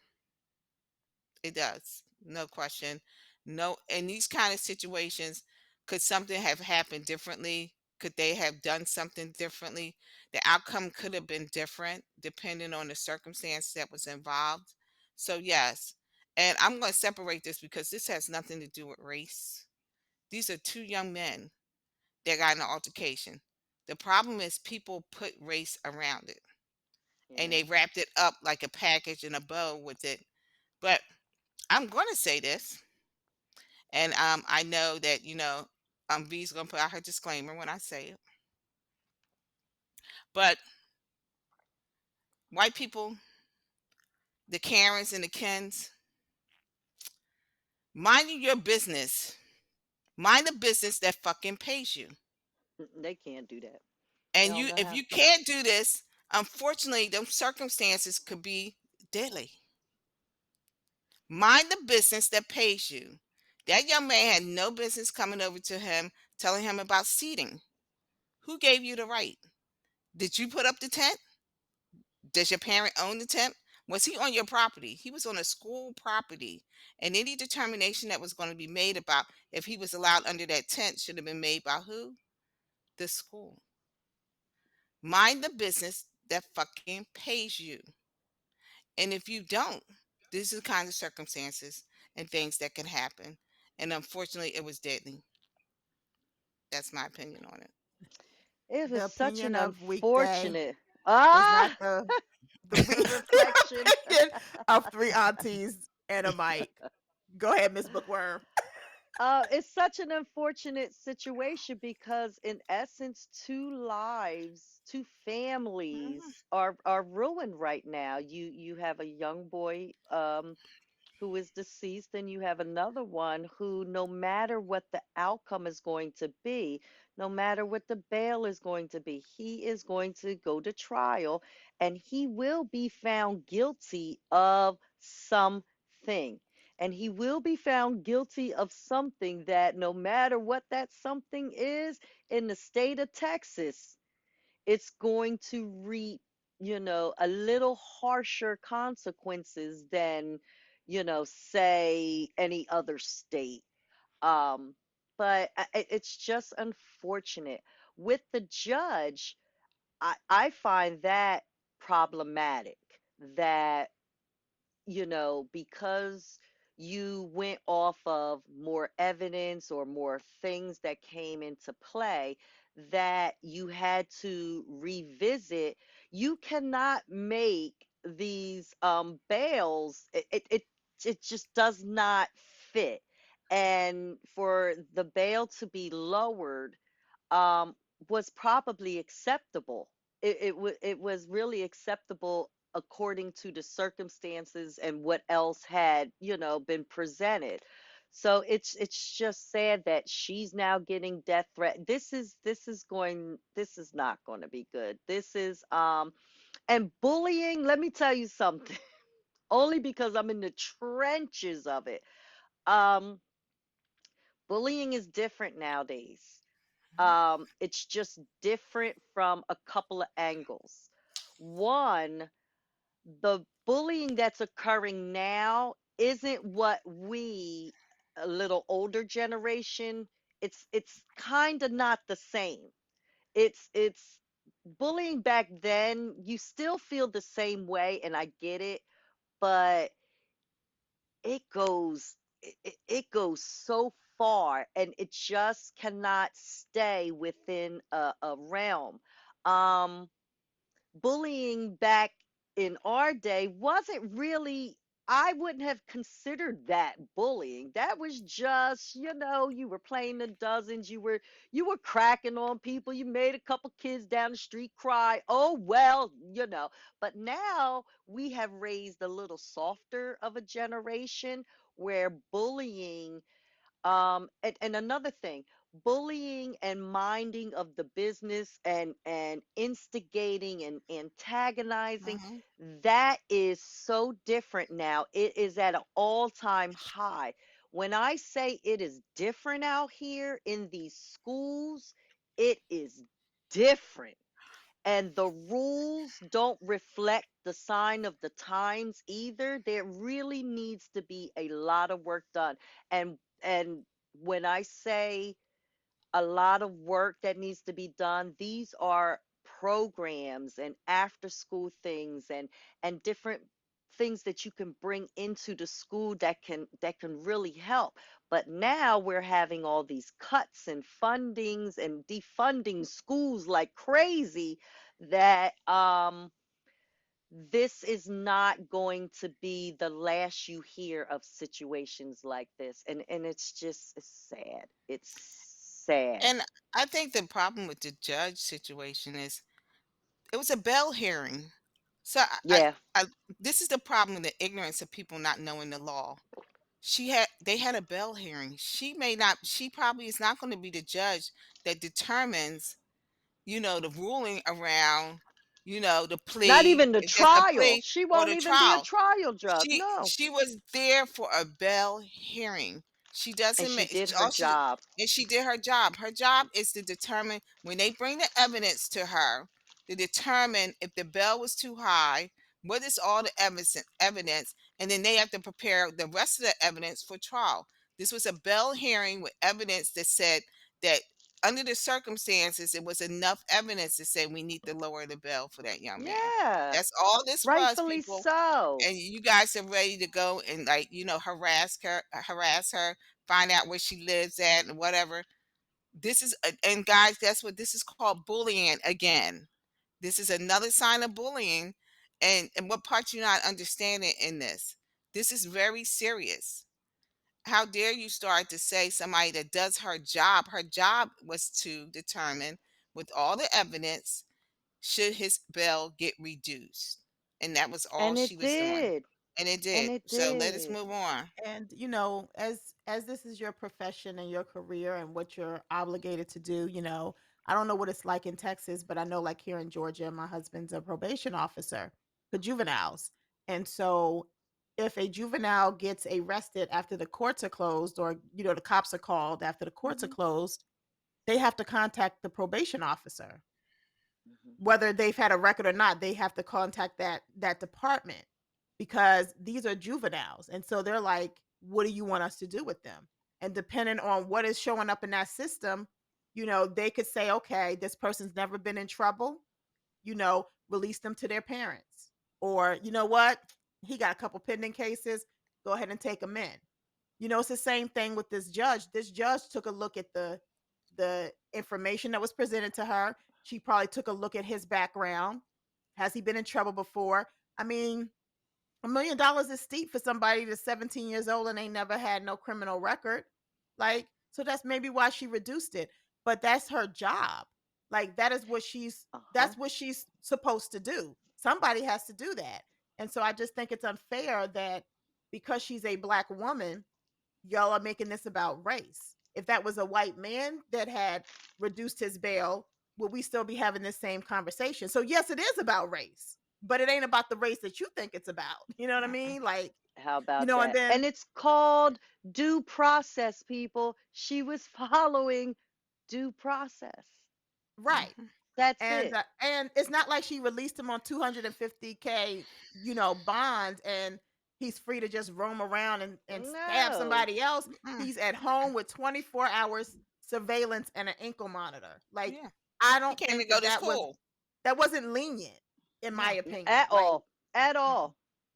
It does. No question. No, in these kind of situations, could something have happened differently? Could they have done something differently? The outcome could have been different depending on the circumstance that was involved. So, yes. And I'm going to separate this because this has nothing to do with race. These are two young men that got in an altercation. The problem is people put race around it and Yeah. they wrapped it up like a package and a bow with it. But I'm going to say this. And I know that V's gonna put out her disclaimer when I say it. But white people, the Karens and the Kens, minding your business. Mind the business that fucking pays you. They can't do that. They And don't know if how. you can't do this, unfortunately, those circumstances could be deadly. Mind the business that pays you. That young man had no business coming over to him, telling him about seating. Who gave you the right? Did you put up the tent? Does your parent own the tent? Was he on your property? He was on a school property. And any determination that was going to be made about if he was allowed under that tent should have been made by who? The school. Mind the business that fucking pays you. And if you don't, these are the kinds of circumstances and things that can happen. And unfortunately, it was deadly. That's my opinion on it. It The is such opinion an of weekday unfortunate. is not Ah, the the reflection. opinion of three aunties and a mic. Go ahead, Miss Bookworm. It's such an unfortunate situation because, in essence, two lives, two Mhm. families are ruined right now. You have a young boy who is deceased, and you have another one who, no matter what the outcome is going to be, no matter what the bail is going to be, he is going to go to trial and he will be found guilty of something. And he will be found guilty of something that, no matter what that something is, in the state of Texas, it's going to reap, a little harsher consequences than, say any other state. Um, but it's just unfortunate. With the judge, I find that problematic that, because you went off of more evidence or more things that came into play, that you had to revisit. You cannot make these bails. It just does not fit. And for the bail to be lowered, um, was probably acceptable. It was really acceptable according to the circumstances and what else had, been presented. So it's just sad that she's now getting death threat. This is not going to be good. This is and bullying, let me tell you something. Only because I'm in the trenches of it. Um Bullying is different nowadays. It's just different from a couple of angles. One, the bullying that's occurring now isn't what we, a little older generation, it's kind of not the same. It's bullying back then, you still feel the same way, and I get it, but it goes it goes so far, and it just cannot stay within a realm. Um, Bullying back in our day wasn't really, I wouldn't have considered that bullying. That was just, you were playing the dozens, you were cracking on people, you made a couple kids down the street cry. Oh well, But now we have raised a little softer of a generation where bullying, and another thing, bullying and minding of the business and instigating and antagonizing, Mm-hmm. that is so different now. It is at an all-time high. When I say it is different out here in these schools, it is different, and the rules don't reflect the sign of the times either. There really needs to be a lot of work done. And when I say a lot of work that needs to be done, these are programs and after school things and different things that you can bring into the school that can really help. But now we're having all these cuts and fundings and defunding schools like crazy, that this is not going to be the last you hear of situations like this. And it's sad. It's sad. And I think the problem with the judge situation is it was a bail hearing. So Yeah. I this is the problem with the ignorance of people not knowing the law. They had a bail hearing. She probably is not going to be the judge that determines, the ruling around, the Not plea, even the if there's a trial. plea She or won't the even be a trial. trial judge. She No. she was there for a bail hearing. She And doesn't she make did her all she job. and she did her job. Her job is to determine when they bring the evidence to her, to determine if the bail was too high, what is all the evidence, and then they have to prepare the rest of the evidence for trial. This was a bail hearing with evidence that said that under the circumstances, it was enough evidence to say we need to lower the bail for that young man. Yeah. That's all this was, Rightfully people, so. and you guys are ready to go and, like, harass her, find out where she lives at and whatever. And guys, that's what this is called, bullying again. This is another sign of bullying. And what part you're not understanding in this? This is very serious. How dare you start to say somebody that does her job? Her job was to determine, with all the evidence, should his bail get reduced, and that was all And she it was doing, did. and it And did. it So let us did. move on. And as this is your profession and your career and what you're obligated to do, I don't know what it's like in Texas, but I know like here in Georgia, my husband's a probation officer for juveniles. And so if a juvenile gets arrested after the courts are closed, or the cops are called after the courts are Hmm. closed, they have to contact the probation officer. Hmm. Whether they've had a record or not, they have to contact that department, because these are juveniles. And so they're like, what do you want us to do with them? And depending on what is showing up in that system, they could say, okay, this person's never been in trouble, release them to their parents. Or, you know what? He got a couple pending cases, go ahead and take them in. It's the same thing with this judge. This judge took a look at the information that was presented to her. She probably took a look at his background. Has he been in trouble before? I mean, $1 million is steep for somebody that's 17 years old and ain't never had no criminal record. Like, so that's maybe why she reduced it. But that's her job. Like, Uh-huh. that's what she's supposed to do. Somebody has to do that. And so I just think it's unfair that because she's a black woman, y'all are making this about race. If that was a white man that had reduced his bail, would we still be having this same conversation? So yes, it is about race, but it ain't about the race that you think it's about. You know what I Mm-mm. mean? Like, How about and that? then And it's called due process, people. She was following due process. right. Mhm. That's And it. it's not like she released him on 250K, bond, and he's free to just roam around and stab No. somebody else. Mm-mm. He's at Mm-mm. home with 24 hours surveillance and an ankle monitor. Like, Yeah, I he don't can't even think go that to that school. wasn't lenient, in my No, opinion. At Like, all. At mm-mm. all.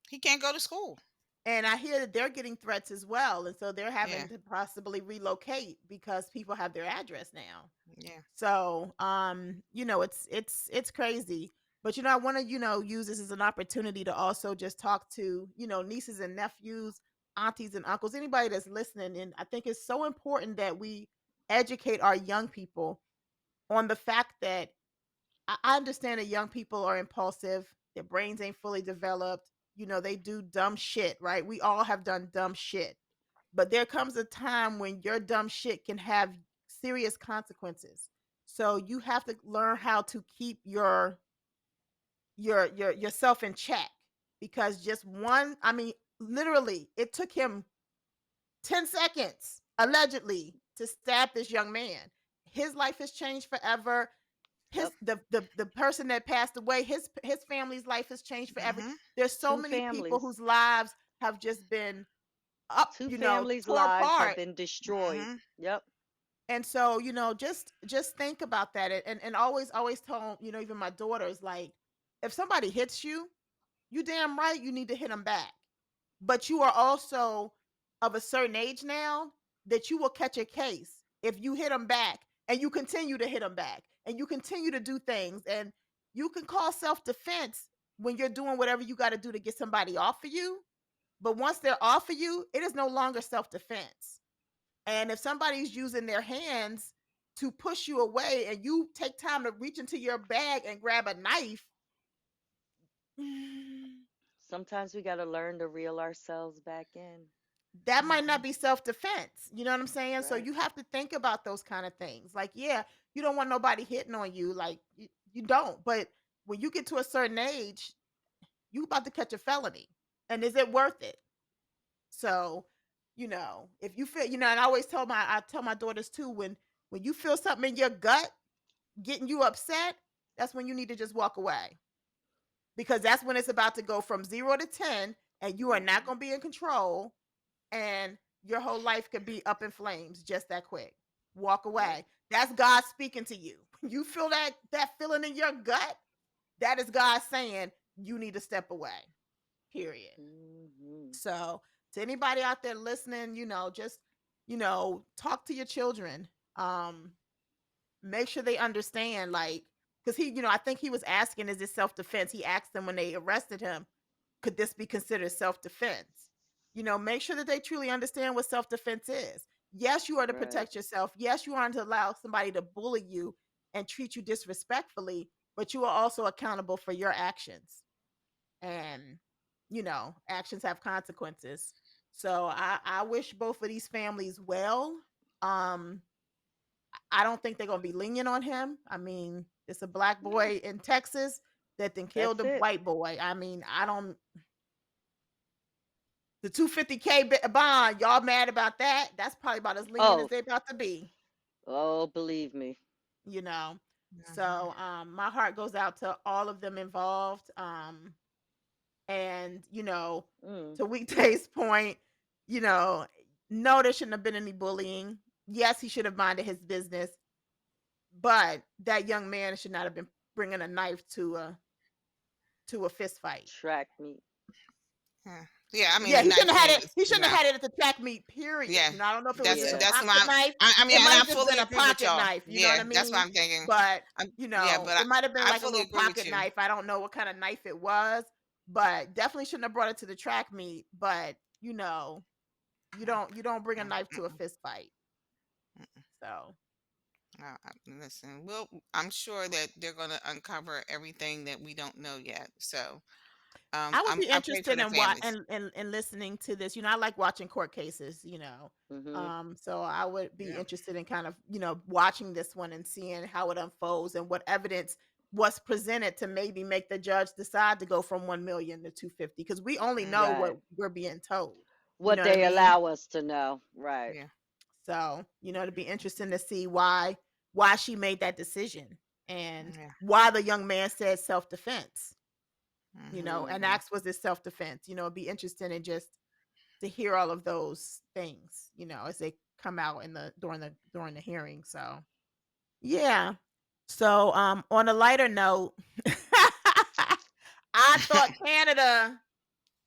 He can't go to school. And I hear that they're getting threats as well, and so they're having Yeah. to possibly relocate because people have their address now. Yeah. So, it's crazy. But I want to, use this as an opportunity to also just talk to, nieces and nephews, aunties and uncles, anybody that's listening. And I think it's so important that we educate our young people on the fact that I understand that young people are impulsive, their brains ain't fully developed, they do dumb shit, right? We all have done dumb shit. But there comes a time when your dumb shit can have serious consequences. So you have to learn how to keep your yourself in check, because just one, I mean, literally, it took him 10 seconds allegedly to stab this young man. His life has changed forever. Yep. The person that passed away, his family's life has changed forever. Mhm. There's so Two many people families. whose lives have just been up, Two families' tore lives have apart. been destroyed. Mhm. Yep. And so, just think about that, and always tell, even my daughters, like, if somebody hits you, you damn right you need to hit them back. But you are also of a certain age now that you will catch a case if you hit them back and you continue to hit them back and you continue to do things, and you can call self-defense when you're doing whatever you got to do to get somebody off of you. But once they're off of you, it is no longer self-defense. And if somebody's using their hands to push you away and you take time to reach into your bag and grab a knife, Sometimes we got to learn to reel ourselves back in. that might not Mhm. be self-defense. You know what I'm saying? So Right. you have to think about those kind of things. Like, yeah, you don't want nobody hitting on you. Like, you don't. But when you get to a certain age, you about to catch a felony. And is it worth it? So, if you feel, and I tell my daughters too, when you feel something in your gut getting you upset, that's when you need to just walk away, because that's when it's about to go from 0 to 10 and you are not Hmm. going to be in control, and your whole life could be up in flames just that quick. Walk Yep. away. That's God speaking to you. You feel that feeling in your gut? That is God saying you need to step away. Period. Hmm. So, to anybody out there listening, just talk to your children. Make sure they understand, like, because I think he was asking, is this self-defense? He asked them when they arrested him, could this be considered self-defense? Make sure that they truly understand what self-defense is. Yes, you are to Right. protect yourself. Yes, you aren't to allow somebody to bully you and treat you disrespectfully, but you are also accountable for your actions. And actions have consequences. So I wish both of these families well. um I don't think they're gonna be lenient on him. I mean, it's a black No, boy in Texas that then killed that's a it. white boy. I mean, I don't. The 250K bond, y'all mad about that? That's probably about as lenient as Oh, they about to be. oh, believe me. You know. Mhm. So my heart goes out to all of them involved. And Mm. to Weekday's point, you know, no, there shouldn't have been any bullying. Yes, he should have minded his business, but that young man should not have been bringing a knife to a fist fight. Track meet. Yeah. Yeah, I mean Yeah, the he knife shouldn't have thing had it. is, He shouldn't have had it at the track meet. Period. yeah. I don't know if it was just a Yeah. That's pocket why knife. I mean, It and might I have just fully been a agree with pocket y'all. knife. You know what Yeah, I that's what mean? I'm thinking. But Yeah, but it might have been I like a fully little agree with pocket you. knife. I don't know what kind of knife it was, but definitely shouldn't have brought it to the track meet. But you don't bring a Mm, knife to a mm, fist fight. mm. So Listen, I'm sure that they're going to uncover everything that we don't know yet. So, I would be I pray for interested the in what families. and listening to this. I like watching court cases. Hmm. So I would be Yeah. interested in kind of watching this one and seeing how it unfolds and what evidence was presented to maybe make the judge decide to go from 1 million to 250, because we only know Hmm. Right. what we're being told. You What know what I they mean? allow us to know. Right. Yeah. So it'd be interesting to see why she made that decision, and Yeah. why the young man said self-defense. Hmm. And Hmm. asked, was this self-defense? It'd be interesting and just to hear all of those things, as they come out in the during the hearing. So yeah. So on a lighter note, I thought Canada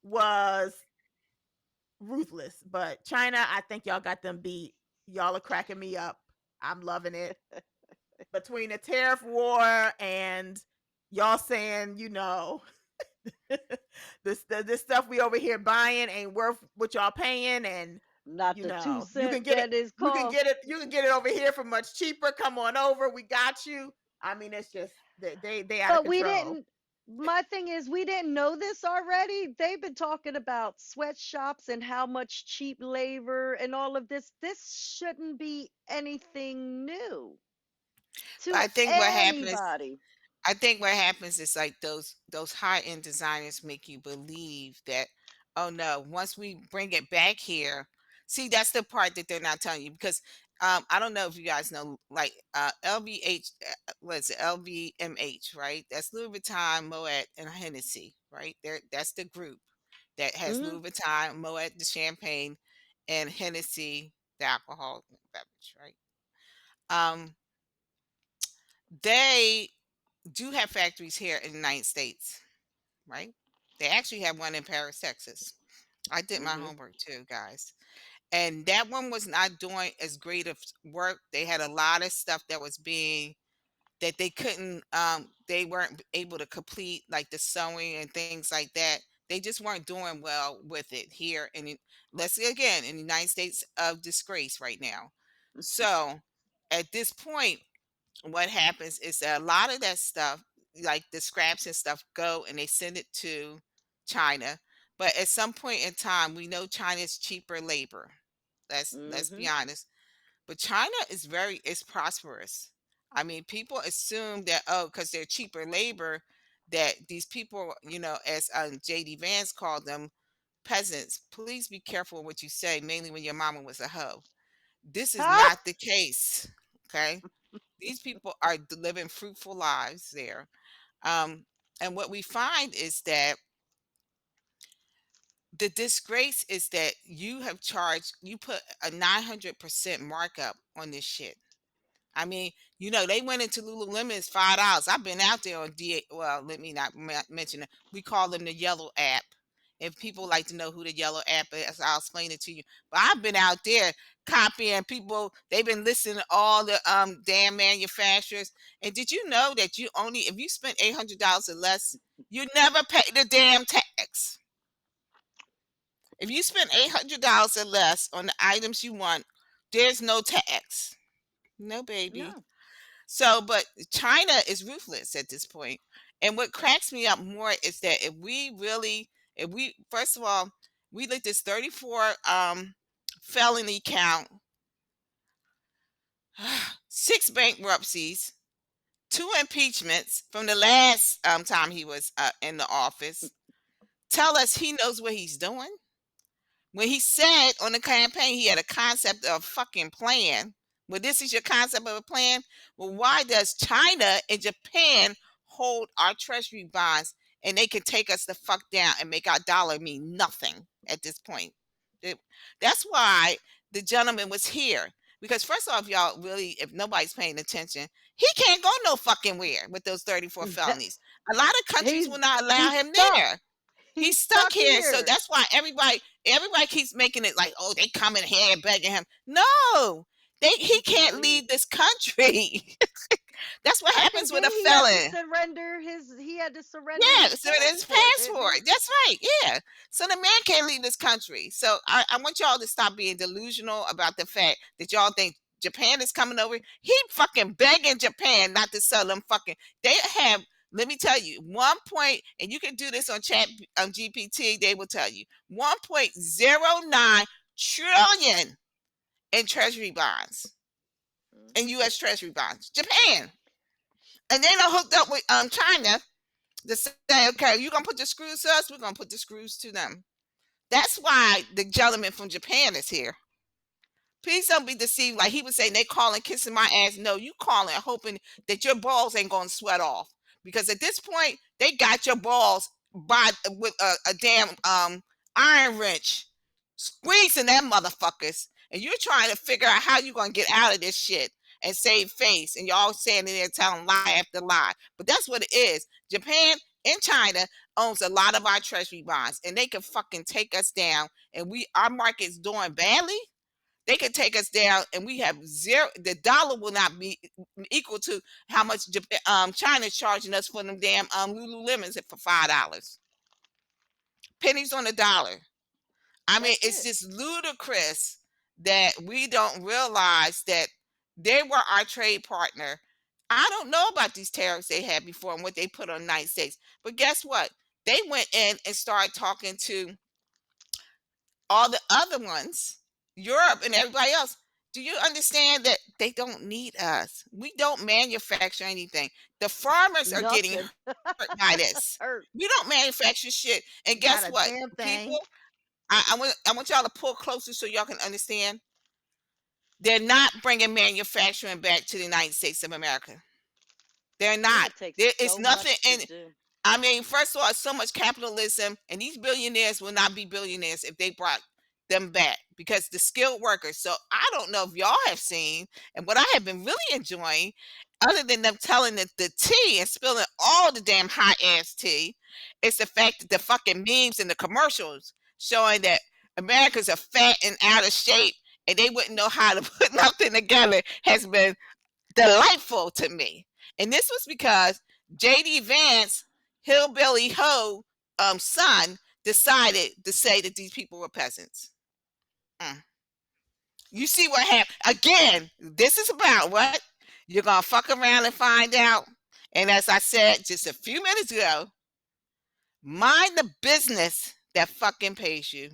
was ruthless. But China, I think y'all got them beat. Y'all are cracking me up. I'm loving it. Between the tariff war and y'all saying, this stuff we over here buying ain't worth what y'all paying, and Not the two you can cent get it, that is you can cost. get it, you can get it over here for much cheaper. Come on over, we got you. I mean, it's just they out of But we control. didn't. My thing is, we didn't know this already. They've been talking about sweatshops and how much cheap labor and all of this. This shouldn't be anything new But to anybody. I think what happens is like those high end designers make you believe that, oh no, once we bring it back here, see that's the part that they're not telling you because I don't know if you guys know like LVH what is it LVMH, right? That's Louis Vuitton, Moet, and Hennessy, right? There that's the group that has Hmm. Louis Vuitton, Moet the champagne, and Hennessy the alcohol beverage, right? Um, they do have factories here in the United States, right? They actually have one in Paris, Texas. I did my Hmm. homework too, guys. And that one was not doing as great of work. They had a lot of stuff that was being that they couldn't they weren't able to complete like the sewing and things like that. They just weren't doing well with it here let's say again in the United States of disgrace right now. So at this point what happens is that a lot of that stuff, like the scraps and stuff, go and they send it to China. But at some point in time, we know China is cheaper labor. Let's be Hmm. honest. But China is prosperous. I mean, people assume that because they're cheaper labor, that these people, as JD Vance called them, peasants. Please be careful what you say, mainly when your mama was a hoe. This is Ha! not the case. Okay, these people are living fruitful lives there. Um, and what we find is that the disgrace is that you put a 900% markup on this shit. I mean, they went into Lululemon's $5. I've been out there on D. Well, let me not mention it. We call them the yellow app. If people like to know who the yellow app is, I'll explain it to you. But I've been out there copying people. They've been listening to all the damn manufacturers. And did you know that you only if you spend $800 or less, you never pay the damn tax. If you spend $800 or less on the items you want, there's no tax. No, baby. No. So, but China is ruthless at this point. And what cracks me up more is that if we, first of all, we let this 34 felony count, six bankruptcies, two impeachments from the last time he was in the office, tell us he knows what he's doing. When he said on the campaign he had a concept of fucking plan. Well, this is your concept of a plan. Well, why does China and Japan hold our treasury bonds and they can take us the fuck down and make our dollar mean nothing at this point? It- that's why the gentleman was here. Because first off, y'all really, if nobody's paying attention, he can't go no fucking where with those 34 felonies. A lot of countries will he's not allow he's him stuck. there. He's He's stuck stuck here, so here. that's why everybody keeps making it like, oh, they coming here begging him. No, he He can't can't leave. leave this country. That's what I happens think with a didn't he have to surrender surrender Yeah, his so it is passport, didn't passport. he? That's right. Yeah. So the man can't leave this country. So I want y'all to stop being delusional about the fact that y'all think Japan is coming over. He fucking begging Japan not to sell them fucking. They have. Let me tell you, 1 point, and you can do this on Chat GPT. They will tell you 1.09 trillion in treasury bonds, in Hmm. U.S. treasury bonds. Japan, and then I hooked up with China to say, okay, you're gonna put the screws to us, we're gonna put the screws to them. That's why the gentleman from Japan is here. Please don't be deceived. Like he was saying, they calling kissing my ass. No, you calling hoping that your balls ain't gonna sweat off. Because at this point, they got your balls by with a damn iron wrench, squeezing that motherfuckers. And you're trying to figure out how you're gonna get out of this shit and save face. And y'all standing there telling lie after lie. But that's what it is. Japan in China owns a lot of our treasury bonds, and they can fucking take us down. And our market's doing badly. They could take us down, and we have zero. The dollar will not be equal to how much China's charging us for them damn Lululemons for $5. Pennies on the dollar. I mean, That's it's it. just ludicrous that we don't realize that they were our trade partner. I don't know about these tariffs they had before and what they put on the United States, but guess what? They went in and started talking to all the other ones, Europe and everybody else. Do you understand that they don't need us? We don't manufacture anything. The farmers are getting Nothing. hurt by this. Hurt. We don't manufacture shit. And Not guess a what? damn People, thing. I want y'all to pull closer so y'all can understand. They're not bringing manufacturing back to the United States of America. They're It not. would take There is so nothing much to in. do. I mean, first of all, so much capitalism, and these billionaires will not be billionaires if they brought them back because the skilled workers. So I don't know if y'all have seen, and what I have been really enjoying, other than them telling the tea and spilling all the damn hot ass tea, is the fact that the fucking memes and the commercials showing that Americans are fat and out of shape and they wouldn't know how to put nothing together has been delightful to me. And this was because JD Vance, Hillbilly Ho, son, decided to say that these people were peasants. Mm. You see what happened? Again, this is about what? You're going to fuck around and find out. And as I said just a few minutes ago, mind the business that fucking pays you.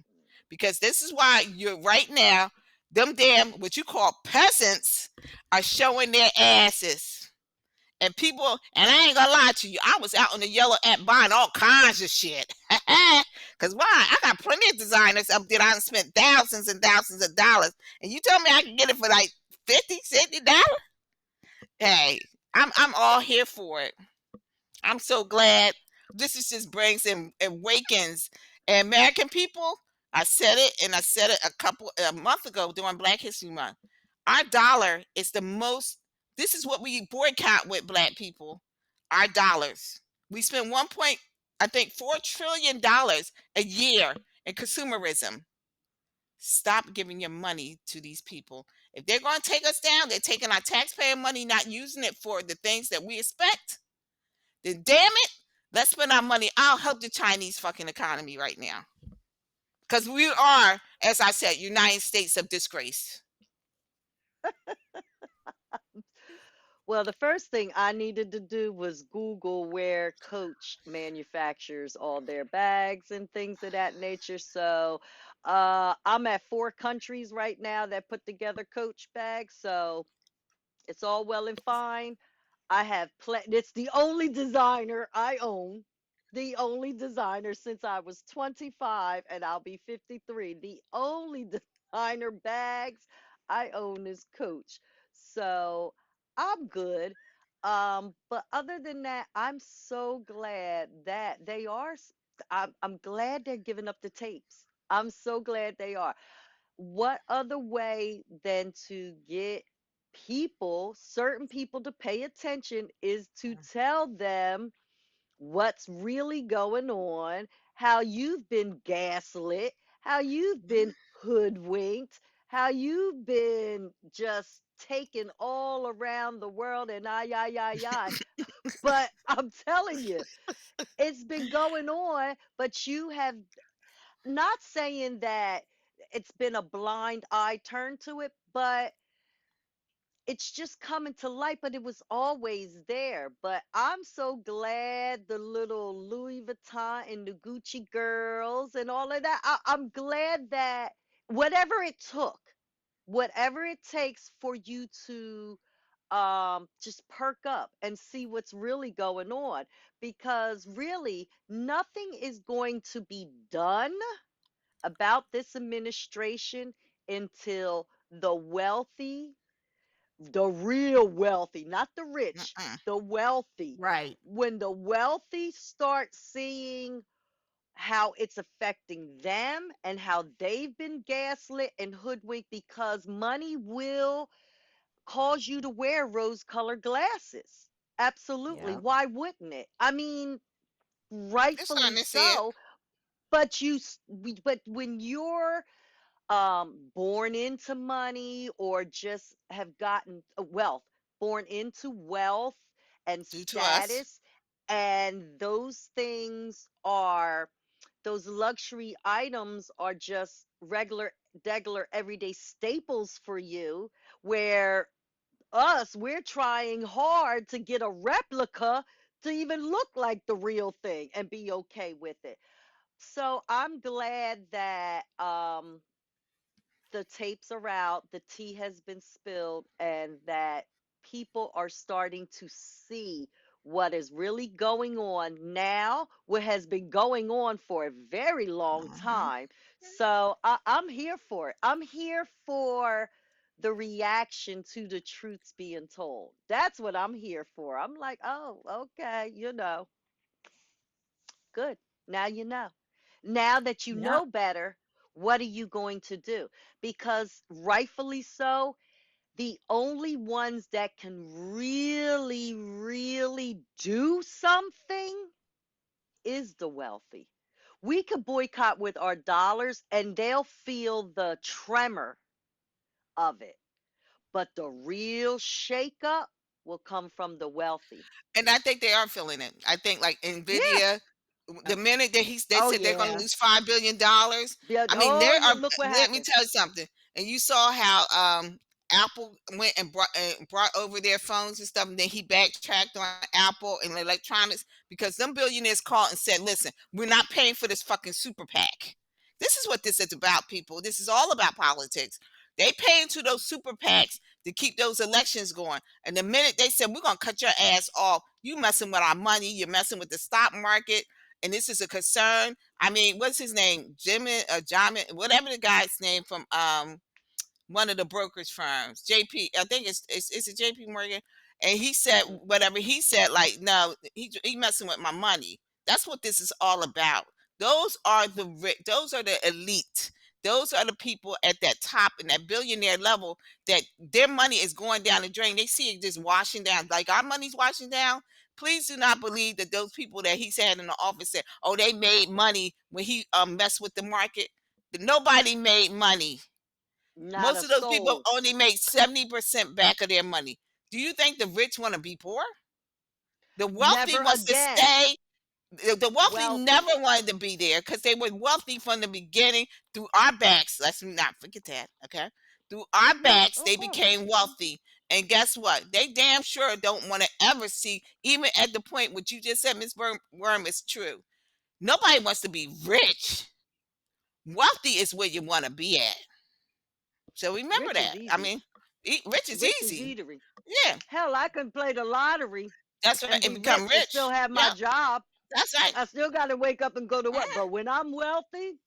Because this is why you're right now, them damn, what you call peasants, are showing their asses. And people, and I ain't gonna lie to you, I was out on the yellow app buying all kinds of shit. Cause why? I got plenty of designers up there. I spent thousands and thousands of dollars, and you tell me I can get it for like 50, $60? Hey, I'm all here for it. I'm so glad. This is just brings and awakens American people. I said it, and I said it a month ago during Black History Month. Our dollar is the most. This is what we boycott with Black people. Our dollars. We spend I think $4 trillion a year in consumerism. Stop giving your money to these people. If they're going to take us down, they're taking our taxpayer money, not using it for the things that we expect. Then damn it, let's spend our money. I'll help the Chinese fucking economy right now. Because we are, as I said, United States of disgrace. Well, the first thing I needed to do was Google where Coach manufactures all their bags and things of that nature. So I'm at 4 countries right now that put together Coach bags. So it's all well and fine. It's the only designer I own. The only designer since I was 25 and I'll be 53. The only designer bags I own is Coach. So I'm good. But other than that, I'm so glad that I'm glad they're giving up the tapes. I'm so glad they are. What other way than to get certain people to pay attention is to tell them what's really going on, how you've been gaslit, how you've been hoodwinked, how you've been just taken all around the world and I. But I'm telling you, it's been going on, but you have not saying that it's been a blind eye turn to it, but it's just coming to light, but it was always there. But I'm so glad the little Louis Vuitton and the Gucci girls and all of that. I'm glad that whatever it took, whatever it takes for you to just perk up and see what's really going on, because really nothing is going to be done about this administration until the wealthy, the real wealthy, not the rich, Mm-mm. the wealthy, Right. when the wealthy start seeing how it's affecting them and how they've been gaslit and hoodwinked, because money will cause you to wear rose colored glasses. Absolutely. Yeah. Why wouldn't it? I mean, It's rightfully starting to see it. so. But when you're born into money or just have gotten wealth, born into wealth and Due to us. status, and those luxury items are just regular everyday staples for you, where we're trying hard to get a replica to even look like the real thing and be okay with it. So I'm glad that the tapes are out, the tea has been spilled, and that people are starting to see what is really going on now, what has been going on for a very long Hmm. time. So I'm here for it. I'm here for the reaction to the truths being told. That's what I'm here for. I'm like, oh, okay, good. Now you know. Now that you Yeah. know better, what are you going to do? Because rightfully so, the only ones that can really, really do something is the wealthy. We could boycott with our dollars and they'll feel the tremor of it. But the real shakeup will come from the wealthy. And I think they are feeling it. I think like Yeah. Nvidia, the Uh, minute that they oh said they're going to yeah. lose $5 billion. I mean, Oh, there yeah, are. look what Let me happened. tell you something. And you saw how Apple went and brought over their phones and stuff, and then he backtracked on Apple and electronics because them billionaires called and said, "Listen, we're not paying for this fucking super PAC." This is what this is about, people. This is all about politics. They pay into those super PACs to keep those elections going. And the minute they said, we're going to cut your ass off, you messing with our money, you're messing with the stock market, and this is a concern. I mean, what's his name? Jimmy, John, whatever the guy's name from one of the brokerage firms, JP. I think it's a JP Morgan, and he said Mm-mm. whatever he said. Like, no, he messing with my money. That's what this is all about. Those are the those are the elite. Those are the people at that top and that billionaire level that their money is going down the drain. They see it just washing down, like our money's washing down. Please do not believe that those people that he's had in the office said, "Oh, they made money when he messed with the market." Nobody made money. Not Most a of those people soul. only make 70% back of their money. Do you think the rich want to be poor? The wealthy Never wants to again. stay. The wealthy never Wealthy. wanted to be there because they were wealthy from the beginning through our backs. Let's not forget that, okay? Through our backs, they Uh-uh. became wealthy. And guess what? They damn sure don't want to ever see, even at the point what you just said, Miss Worm, is true. Nobody wants to be rich. Wealthy is where you want to be at. So remember Rich is that. I easy. mean, rich is Rich is easy. eatery. Yeah, Hell, I can play the lottery that's and right. And be become rich and still rich. have my Yep, job. that's right. I still got to wake up and go to work. Yeah, But when I'm wealthy,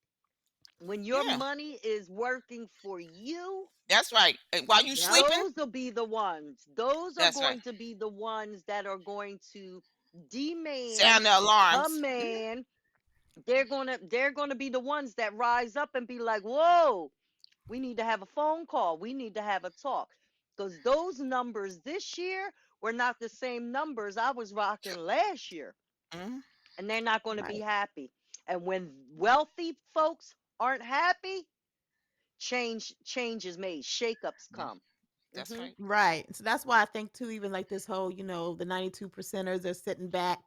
when your yeah, money is working for you, that's right. And while you sleeping, those will be the ones. Those are that's right. going to be the ones that are going to demand, Sound the alarms. Mhm. command. They're gonna be the ones that rise up and be like, whoa, we need to have a phone call. We need to have a talk. Because those numbers this year were not the same numbers I was rocking last year. Mhm. And they're not going to be Right. happy. And when wealthy folks aren't happy, change is made. Shakeups Yeah, come. that's Hmm. right. Right. So that's why I think too, even like this whole, the 92 percenters are sitting back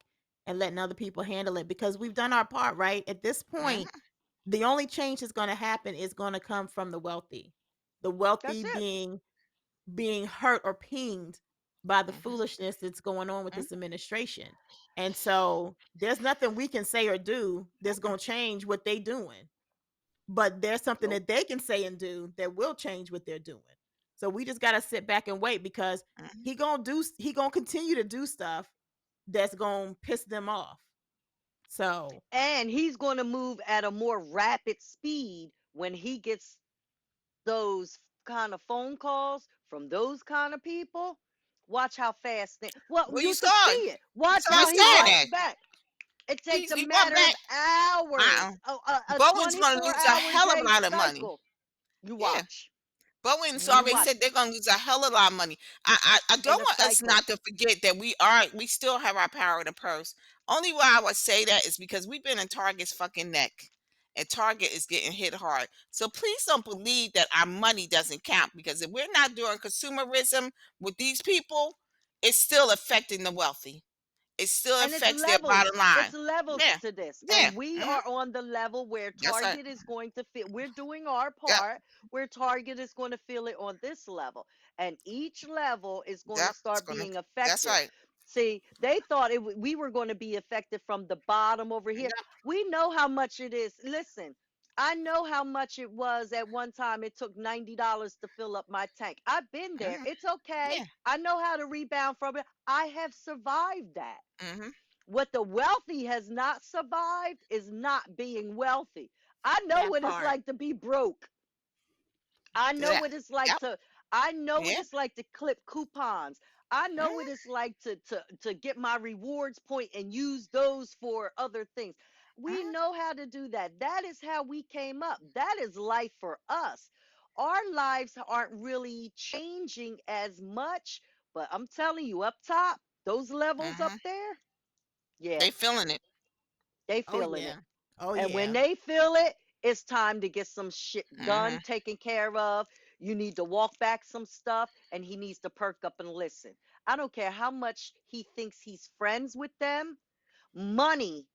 and letting other people handle it because we've done our part, right? At this point, Mhm. the only change that's going to happen is going to come from the wealthy. The That's wealthy it. being hurt or pinged by the Mhm. foolishness that's going on with Mhm. this administration. And so there's nothing we can say or do that's going to change what they doing. But there's something Nope. that they can say and do that will change what they're doing. So we just got to sit back and wait because Mhm. he going to continue to do stuff that's going to piss them off. So, And he's going to move at a more rapid speed when he gets those kind of phone calls from those kind of people. Watch how fast well, Well, you you could saw it. see it. Watch Somebody how he saying walks that back. It takes a he went matter of back. hours, Uh-uh. a Boeing's going to 24 lose a hour hell of a day lot of money. cycle. You Yeah, watch. Boeing's You already watch said they're gonna lose a hell of a lot of money. I in don't a want us cycle. not to forget that we still have our power of the purse. Only why I would say that is because we've been in Target's fucking neck. And Target is getting hit hard. So please don't believe that our money doesn't count, because if we're not doing consumerism with these people, it's still affecting the wealthy. It still And it's affects their levels. bottom line. It's levels Yeah. to this. Yeah. And we Hmm. are on the level where That's right. Target is going to feel, we're doing our Yep. part, where Target is going to feel it on this level. And each level is going to Yep. It's start gonna. being That's affected. right. See, they thought we were going to be affected from the bottom over here. Yep. We know how much it is. Listen, I know how much it was at one time. It took $90 to fill up my tank. I've been there. Hmm. It's okay. Yeah. I know how to rebound from it. I have survived that. Hmm. What the wealthy has not survived is not being wealthy. I know That what it's part. like to be broke. I know Yeah. what it's like Yep. to I know what Yeah. it's like to clip coupons. I know what Mhm. it's like to get my rewards point and use those for other things. We Mhm. know how to do that. That is how we came up. That is life for us. Our lives aren't really changing as much, but I'm telling you, up top, those levels up Mhm. there, yeah, They feeling it. they Oh feeling it. yeah. Oh And when yeah. they feel it, it's time to get some shit done, Mhm. taken care of. You need to walk back some stuff, and he needs to perk up and listen. I don't care how much he thinks he's friends with them. Money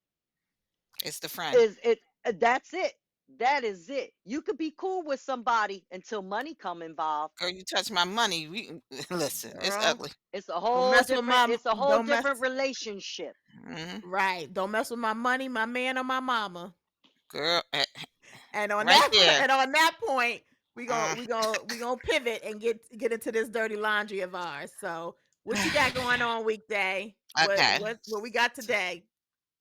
It's the friend. is it. That's it. That is it. You could be cool with somebody until money come involved. Girl, you touch my money. We listen. It's Girl. ugly. It's a Don't whole mess with different. my It's a whole don't mess different relationship. Mhm. right. Don't mess with my money, my man, or my mama. Girl, And on right that there. and on that point, we going Mm. we going we going to pivot and get into this dirty laundry of ours. So, what you got going on weekday? What Okay. what what we got today?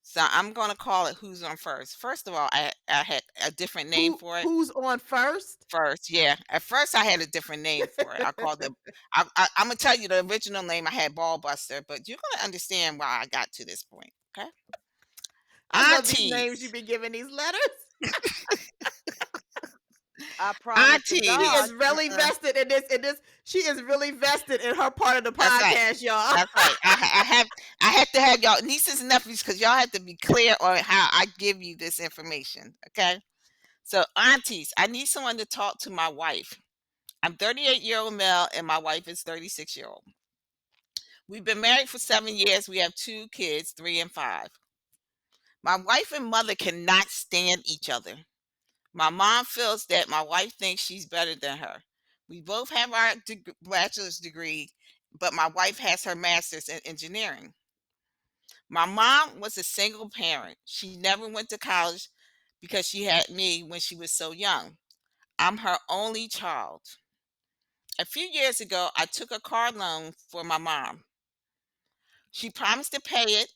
So I'm gonna call it who's on first. First of all, I had a different name for it. Who's on first? First, yeah. At first, I had a different name for it. I called it. I'm gonna tell you the original name. I had Ball Buster, but you're gonna understand why I got to this point. Okay. I love these names you've Aunties. been giving these letters. I promise to She God. is Aunties. really vested in this. She is really vested in her part of the That's right. podcast, y'all. That's right. I have to have y'all nieces and nephews, because y'all have to be clear on how I give you this information. Okay. So aunties, I need someone to talk to my wife. I'm 38-year-old male and my wife is 36-year-old. We've been married for 7 years. We have two kids, 3 and 5. My wife and mother cannot stand each other. My mom feels that my wife thinks she's better than her. We both have our bachelor's degree, but my wife has her master's in engineering. My mom was a single parent. She never went to college because she had me when she was so young. I'm her only child. A few years ago, I took a car loan for my mom. She promised to pay it,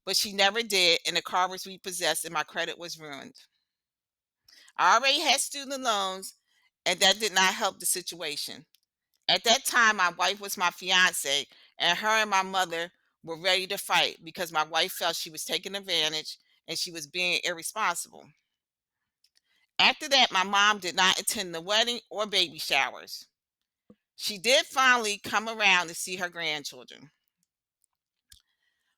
but she never did, and the car was repossessed and my credit was ruined. I already had student loans, and that did not help the situation. At that time, my wife was my fiance, and her and my mother were ready to fight because my wife felt she was taking advantage and she was being irresponsible. After that, my mom did not attend the wedding or baby showers. She did finally come around to see her grandchildren.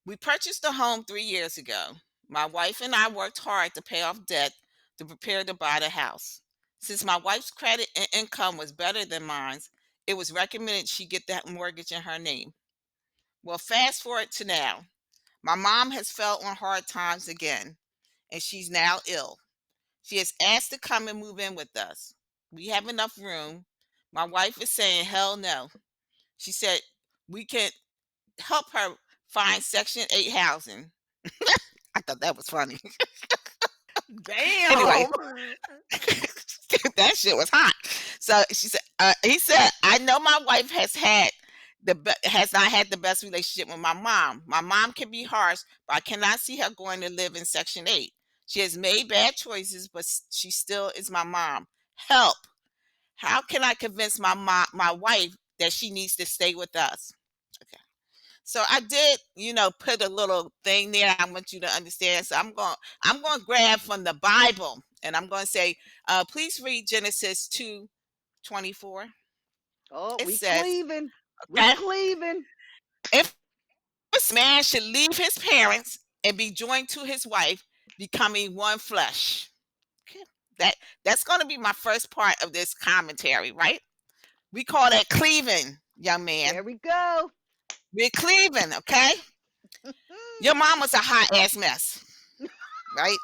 We purchased a home 3 years ago. My wife and I worked hard to pay off debt to prepare to buy the house. Since my wife's credit and income was better than mine, it was recommended she get that mortgage in her name. Well, fast forward to now. My mom has fell on hard times again, and she's now ill. She has asked to come and move in with us. We have enough room. My wife is saying, hell no. She said we can help her find Section 8 housing. I thought that was funny. Anyway, Damn. that shit was hot. So she said, he said, I know my wife has not had the best relationship with my mom. My mom can be harsh, but I cannot see her going to live in Section 8. She has made bad choices, but she still is my mom. Help. How can I convince my wife that she needs to stay with us? Okay. So I did, put a little thing there. I want you to understand. So I'm going to grab from the Bible, and I'm going to say, please read Genesis 2:24. Oh, It we says, cleaving. We okay, cleaving. if a man should leave his parents and be joined to his wife, becoming one flesh. Okay. That that's going to be my first part of this commentary, right? We call that cleaving, young man. There we go. We're cleaving, okay? Your mom was a hot ass mess, right?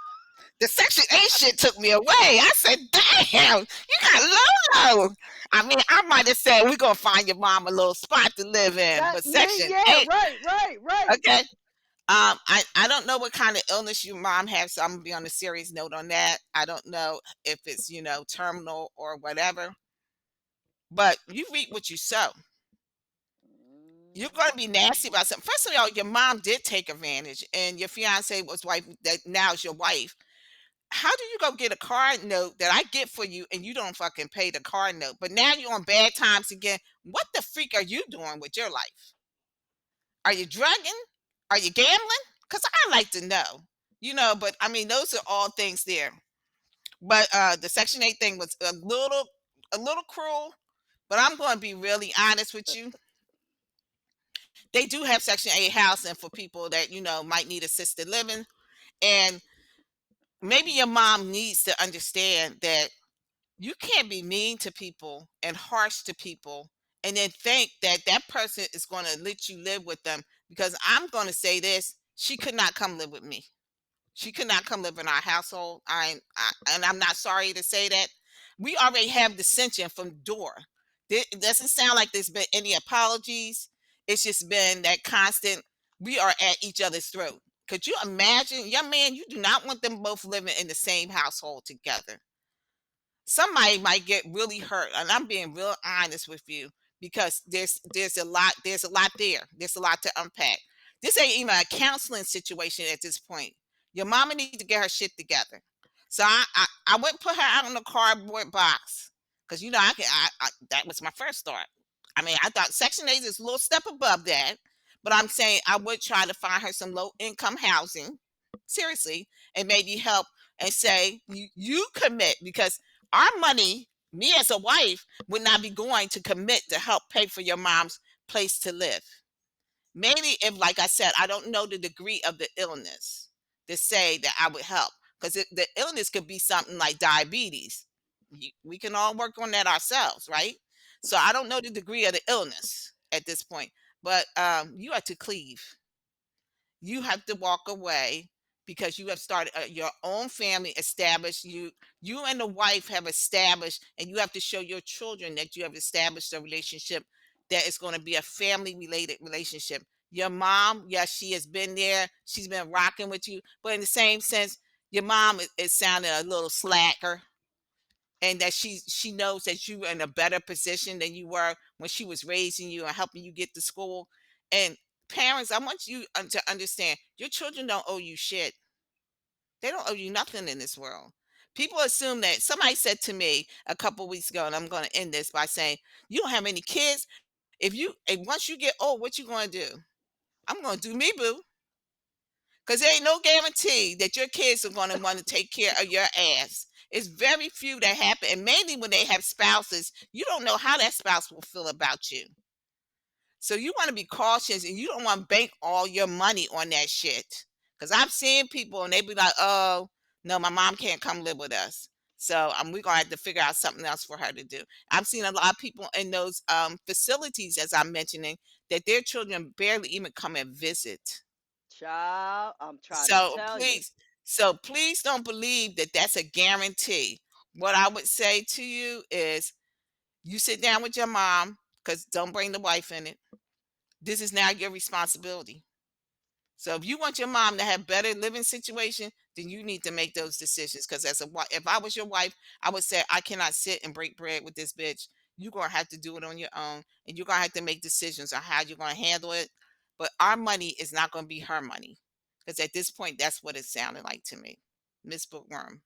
The Section 8 shit took me away. I said, damn, you got Lolo. I mean, I might have said, we're going to find your mom a little spot to live in, That but yeah, Section yeah, 8, right, right, right. okay. I don't know what kind of illness your mom has, so I'm gonna be on a serious note on that. I don't know if it's terminal or whatever, but you reap what you sow. You're Mhm. gonna be nasty about something. First of all, your mom did take advantage, and your fiance was wife that now is your wife. How do you go get a card note that I get for you and you don't fucking pay the card note? But now you're on bad times again. What the freak are you doing with your life? Are you drugging? Are you gambling? Because I like to know. But I mean, those are all things there. But the Section 8 thing was a little cruel. But I'm going to be really honest with you. They do have Section 8 housing for people that might need assisted living, and maybe your mom needs to understand that you can't be mean to people and harsh to people and then think that that person is going to let you live with them, because I'm going to say this: she could not come live with me. She could not come live in our household. And I'm not sorry to say that. We already have dissension from door. It doesn't sound like there's been any apologies. It's just been that constant. We are at each other's throat. Could you imagine, young man? You do not want them both living in the same household together. Somebody might get really hurt, and I'm being real honest with you, because there's a lot there. There's a lot to unpack. This ain't even a counseling situation at this point. Your mama needs to get her shit together. So I wouldn't put her out in a cardboard box, because that was my first thought. I mean, I thought Section 8 is a little step above that, but I'm saying I would try to find her some low income housing, seriously, and maybe help and say you commit, because our money, me as a wife, would not be going to commit to help pay for your mom's place to live. Maybe if, like I said, I don't know the degree of the illness to say that I would help, because the illness could be something like diabetes. We can all work on that ourselves, right? So I don't know the degree of the illness at this point, but you have to cleave. You have to walk away, because you have started your own family, established you and the wife have established, and you have to show your children that you have established a relationship that is going to be a family related relationship. Your mom, yes, she has been there, she's been rocking with you, but in the same sense, your mom is sounding a little slacker, and that she knows that you are in a better position than you were when she was raising you and helping you get to school. And parents, I want you to understand, your children don't owe you shit. They don't owe you nothing in this world. People assume that. Somebody said to me a couple weeks ago, and I'm going to end this by saying, you don't have any kids. If once you get old, what you going to do? I'm going to do me, boo. Because there ain't no guarantee that your kids are going to want to take care of your ass. It's very few that happen. And mainly when they have spouses, you don't know how that spouse will feel about you. So you want to be cautious, and you don't want to bank all your money on that shit. Because I've seen people and they be like, oh, no, my mom can't come live with us. So we're going to have to figure out something else for her to do. I've seen a lot of people in those facilities, as I'm mentioning, that their children barely even come and visit. Child, I'm trying to So tell you. please, so please don't believe that that's a guarantee. What I would say to you is, you sit down with your mom, because don't bring the wife in it. This is now your responsibility. So if you want your mom to have better living situation, then you need to make those decisions. Because as a wife, if I was your wife, I would say, I cannot sit and break bread with this bitch. You're gonna have to do it on your own, and you're gonna have to make decisions on how you're gonna handle it. But our money is not gonna be her money, because at this point, that's what it sounded like to me, Miss Bookworm.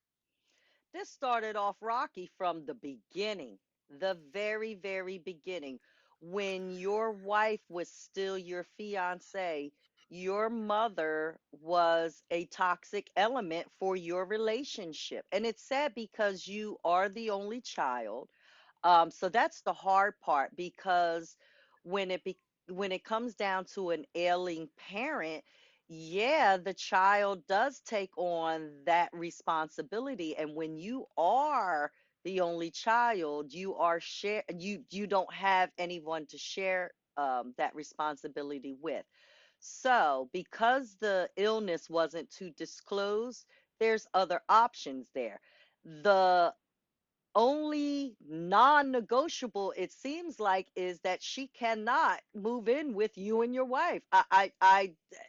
This started off rocky from the beginning, the very, very beginning. When your wife was still your fiance, your mother was a toxic element for your relationship. And it's sad because you are the only child. So that's the hard part, because when when it comes down to an ailing parent, yeah, the child does take on that responsibility. And when you are the only child, you don't have anyone to share that responsibility with. So, because the illness wasn't to disclose, there's other options there. The only non-negotiable, it seems like, is that she cannot move in with you and your wife.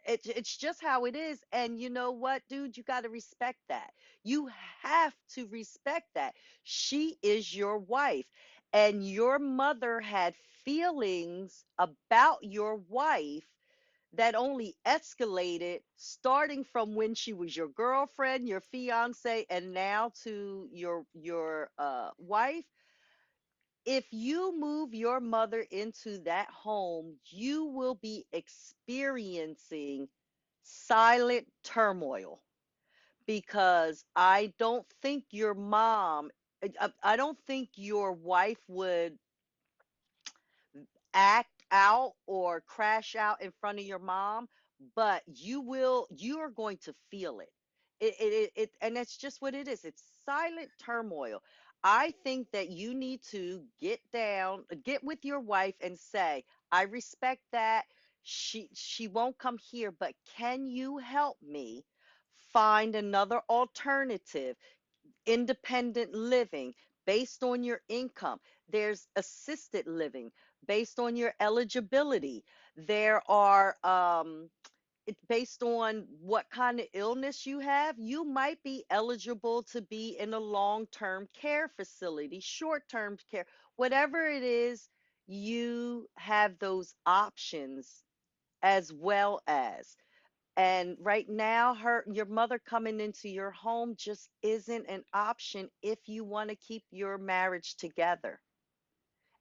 It's just how it is. And you know what, dude, you got to respect that. You have to respect that. She is your wife, and your mother had feelings about your wife that only escalated, starting from when she was your girlfriend, your fiance, and now to your wife. If you move your mother into that home, you will be experiencing silent turmoil, because I don't think your mom, I don't think your wife would act out or crash out in front of your mom, but you are going to feel it. And that's just what it is. It's silent turmoil. I think that you need to get with your wife and say, I respect that she won't come here, but can you help me find another alternative? Independent living based on your income. There's assisted living based on your eligibility. There are it's based on what kind of illness you have. You might be eligible to be in a long-term care facility, short-term care, whatever it is. You have those options as well as. And right now, your mother coming into your home just isn't an option if you want to keep your marriage together.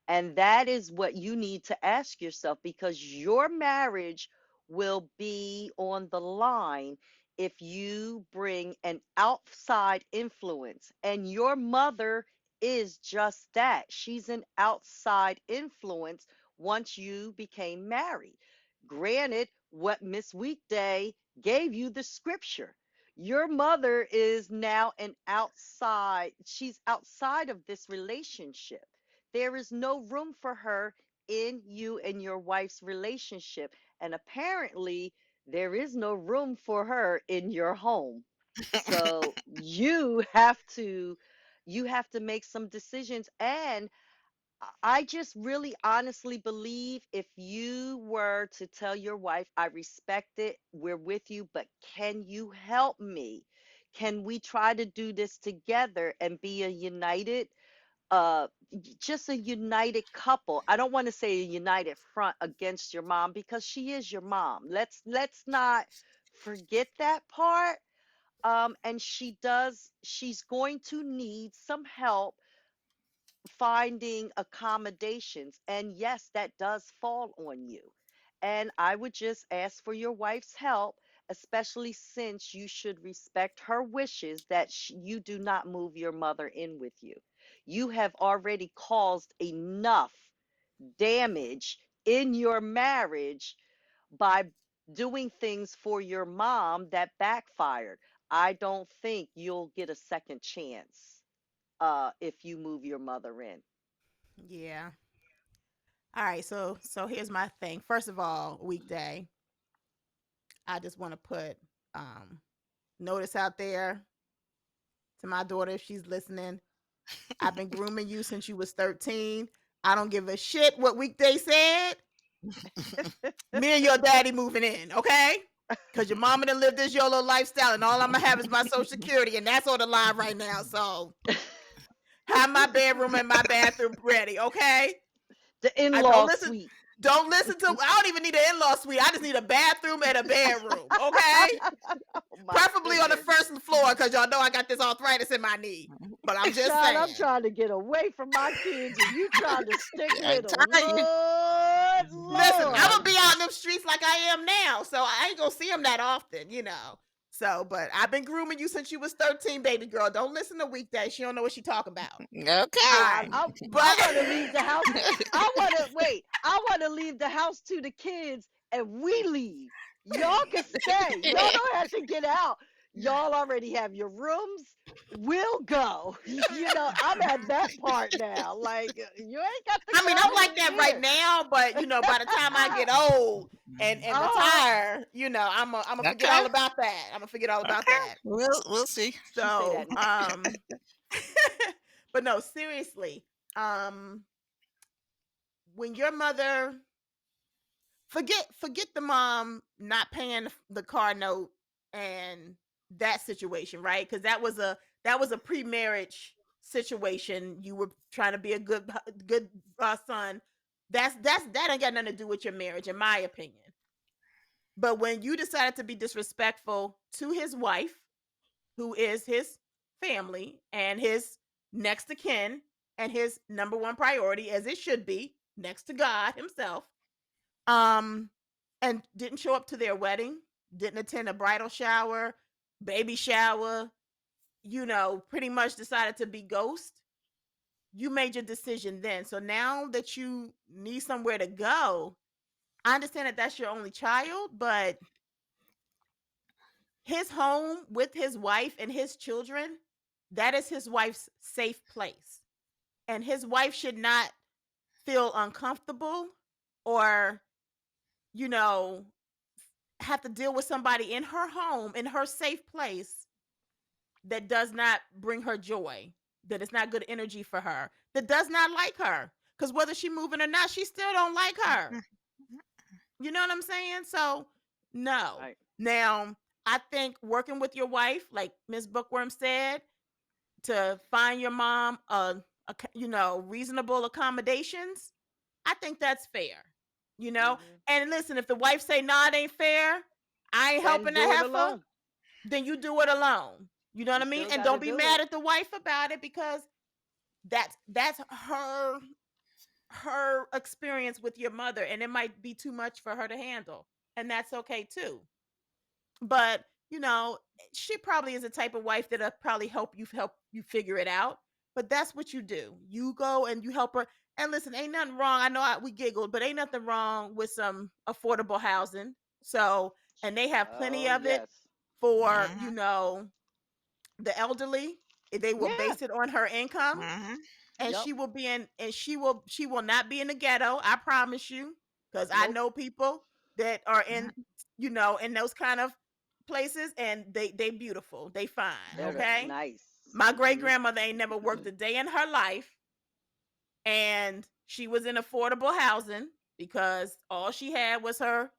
And that is what you need to ask yourself, because your marriage will be on the line if you bring an outside influence. And your mother is just that. She's an outside influence once you became married. Granted, what Miss Weekday gave you the scripture. Your mother is now she's outside of this relationship. There is no room for her in you and your wife's relationship. And apparently, there is no room for her in your home. So you have to make some decisions. And I just really honestly believe, if you were to tell your wife, I respect it, we're with you, but can you help me? Can we try to do this together and be a just a united couple? I don't want to say a united front against your mom, because she is your mom. Let's not forget that part. And she's going to need some help finding accommodations. And yes, that does fall on you. And I would just ask for your wife's help, especially since you should respect her wishes that you do not move your mother in with you. You have already caused enough damage in your marriage by doing things for your mom that backfired. I don't think you'll get a second chance if you move your mother in. Yeah. All right. So here's my thing. First of all, Weekday, I just want to put um notice out there to my daughter if she's listening. I've been grooming you since you was 13. I don't give a shit what Weekday said. Me and your daddy moving in, okay? Because your mama done lived this YOLO lifestyle, and all I'm gonna have is my social security, and that's on the line right now. So have my bedroom and my bathroom ready, okay? The I in-law don't listen. suite. Don't listen to. I don't even need an in-law suite. I just need a bathroom and a bedroom, okay? Oh my Preferably on the goodness. first floor, because y'all know I got this arthritis in my knee. But I'm just Child, I'm saying. trying to get away from my kids, and you trying to stick I with them. tell you. Lord, Listen, I'm Lord. gonna be out in them streets like I am now, so I ain't gonna see them that often. So, but I've been grooming you since you was 13, baby girl. Don't listen to weekdays. She don't know what she talking about. All Okay. I right. I, I But want to leave the house. I want to wait. I want to leave the house to the kids, and we leave. Y'all can stay. Y'all don't have to get out. Y'all already have your rooms. We'll go. I'm at that part now. Like you ain't got to I mean, I'm go. like We that right here. now, but by the time I get old and Uh-huh. retire, I'm gonna forget Okay. all about that. I'm gonna forget all about Okay. that. We'll see. She say So, that now. but no, seriously. Um, when your mother forget the mom not paying the car note and that situation, right? Because that was a pre-marriage situation. You were trying to be a good son. That ain't got nothing to do with your marriage, in my opinion. But when you decided to be disrespectful to his wife, who is his family and his next of kin and his number one priority, as it should be, next to God himself, um, and didn't show up to their wedding, didn't attend a bridal shower, baby shower, pretty much decided to be ghost. You made your decision then. So now that you need somewhere to go, I understand that that's your only child, but his home with his wife and his children, that is his wife's safe place. And his wife should not feel uncomfortable or, you know, have to deal with somebody in her home, in her safe place, that does not bring her joy, that is not good energy for her, that does not like her. Because whether she moving or not, she still don't like her. You know what I'm saying? So, no. Right. Now, I think working with your wife, like Miss Bookworm said, to find your mom reasonable accommodations, I think that's fair. You know? Hmm. And listen, if the wife say, "Nah, it ain't fair, I ain't Then helping that do it heifer," alone. then you do it alone. You know what You I mean? still And got to don't be do mad it. at the wife about it, because that's her experience with your mother, and it might be too much for her to handle. And that's okay too. But, she probably is the type of wife that'll probably help you figure it out. But that's what you do. You go and you help her. And listen, ain't nothing wrong. I know we giggled, but ain't nothing wrong with some affordable housing. So, and they have plenty Oh of it yes. for, Mhm. the elderly. They will Yeah. base it on her income, Mhm. and Yep. she will not be in the ghetto. I promise you, because I Nope. know people that are in, Mhm. in those kind of places, and they beautiful, they fine. They're Okay, nice. my great Hmm. grandmother ain't never worked a day in her life, and she was in affordable housing because all she had was her,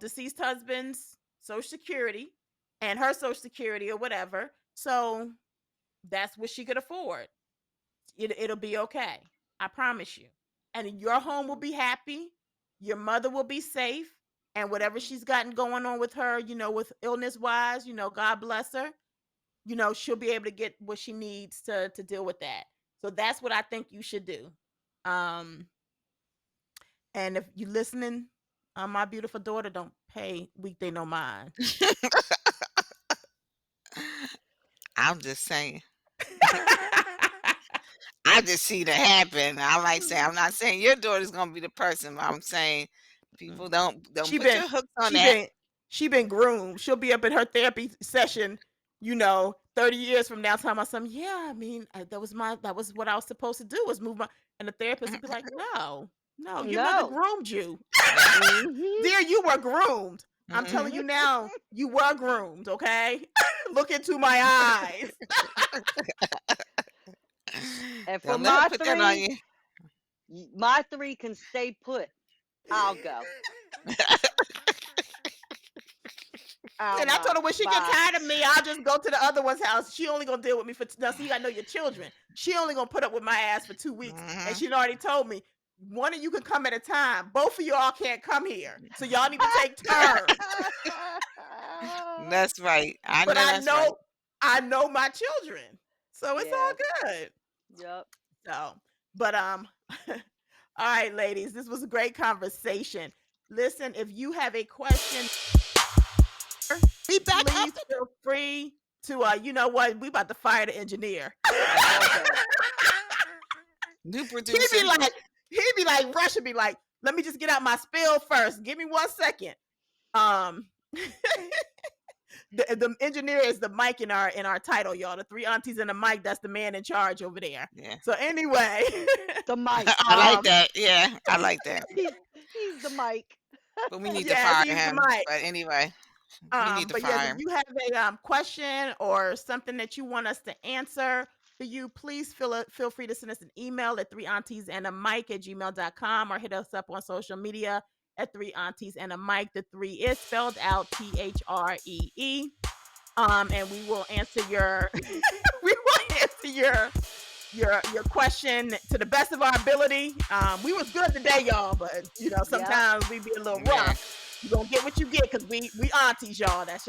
deceased husband's social security and her social security or whatever. So that's what she could afford. It'll be okay. I promise you. And your home will be happy. Your mother will be safe. And whatever she's gotten going on with her, with illness wise, God bless her, she'll be able to get what she needs to deal with that. So that's what I think you should do. Um, and if you listening, my beautiful daughter, don't pay weekday no mind. I'm just saying. I just see that happen. I like saying, I'm not saying your daughter's gonna be the person, but I'm saying people don't she put been your hooks on she that. been she been groomed. She'll be up in her therapy session, 30 years from now, telling my son, "Yeah, I mean, that was what I was supposed to do, was move my." And the therapist will be like, "No, no, your mother No. groomed you, Yeah. Hmm. dear. You were groomed. I'm telling Mhm. you now, you were groomed. Okay, look into my eyes." And for Don't let her my put that on three, you. my three can stay put. I'll go. I'll And I told not. her, when she get Bye. tired of me, I'll just go to the other one's house. She only gonna deal with me for now. So you gotta know your children. She only gonna put up with my ass for 2 weeks, and Mhm. she already told me, one of you can come at a time. Both of y'all can't come here, so y'all need to take turns. That's right. I But know that's right. I know my children, so it's Yes. all good. Yep. So, but all right, ladies, this was a great conversation. Listen, if you have a question We back up. please feel free to you know what? We about to fire the engineer. Okay. New He'd be producer. like, Rush would be like, let me just get out my spill first. Give me 1 second. Um the engineer is the mic in our title, y'all. The three aunties and the mic, that's the man in charge over there. Yeah. So anyway, The mic. I like um that. Yeah, I like that. He's the mic. But we need to yes, fire he's the him. mic. But anyway, we need to But yes, fire if him. you have a question or something that you want us to answer for you, please feel free to send us an email at 3auntiesandamic at gmail.com or hit us up on social media at 3auntiesandamic. The three is spelled out THREE. And we will answer your we will answer your question to the best of our ability. We was good today, y'all, but you know, Yep. sometimes we be a little Yeah, rough. You gonna get what you get because we aunties, y'all. That's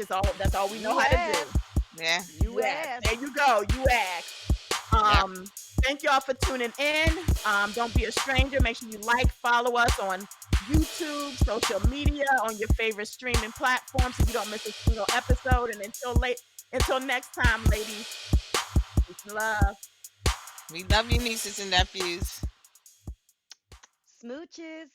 all we know You how to do. asked. yeah, You Yes, asked. there you go. You asked. yep. Thank y'all for tuning in. Don't be a stranger. Make sure you like, follow us on YouTube, social media, on your favorite streaming platform so you don't miss a single episode. And until next time, ladies, peace and love. We love you, nieces and nephews. Smooches.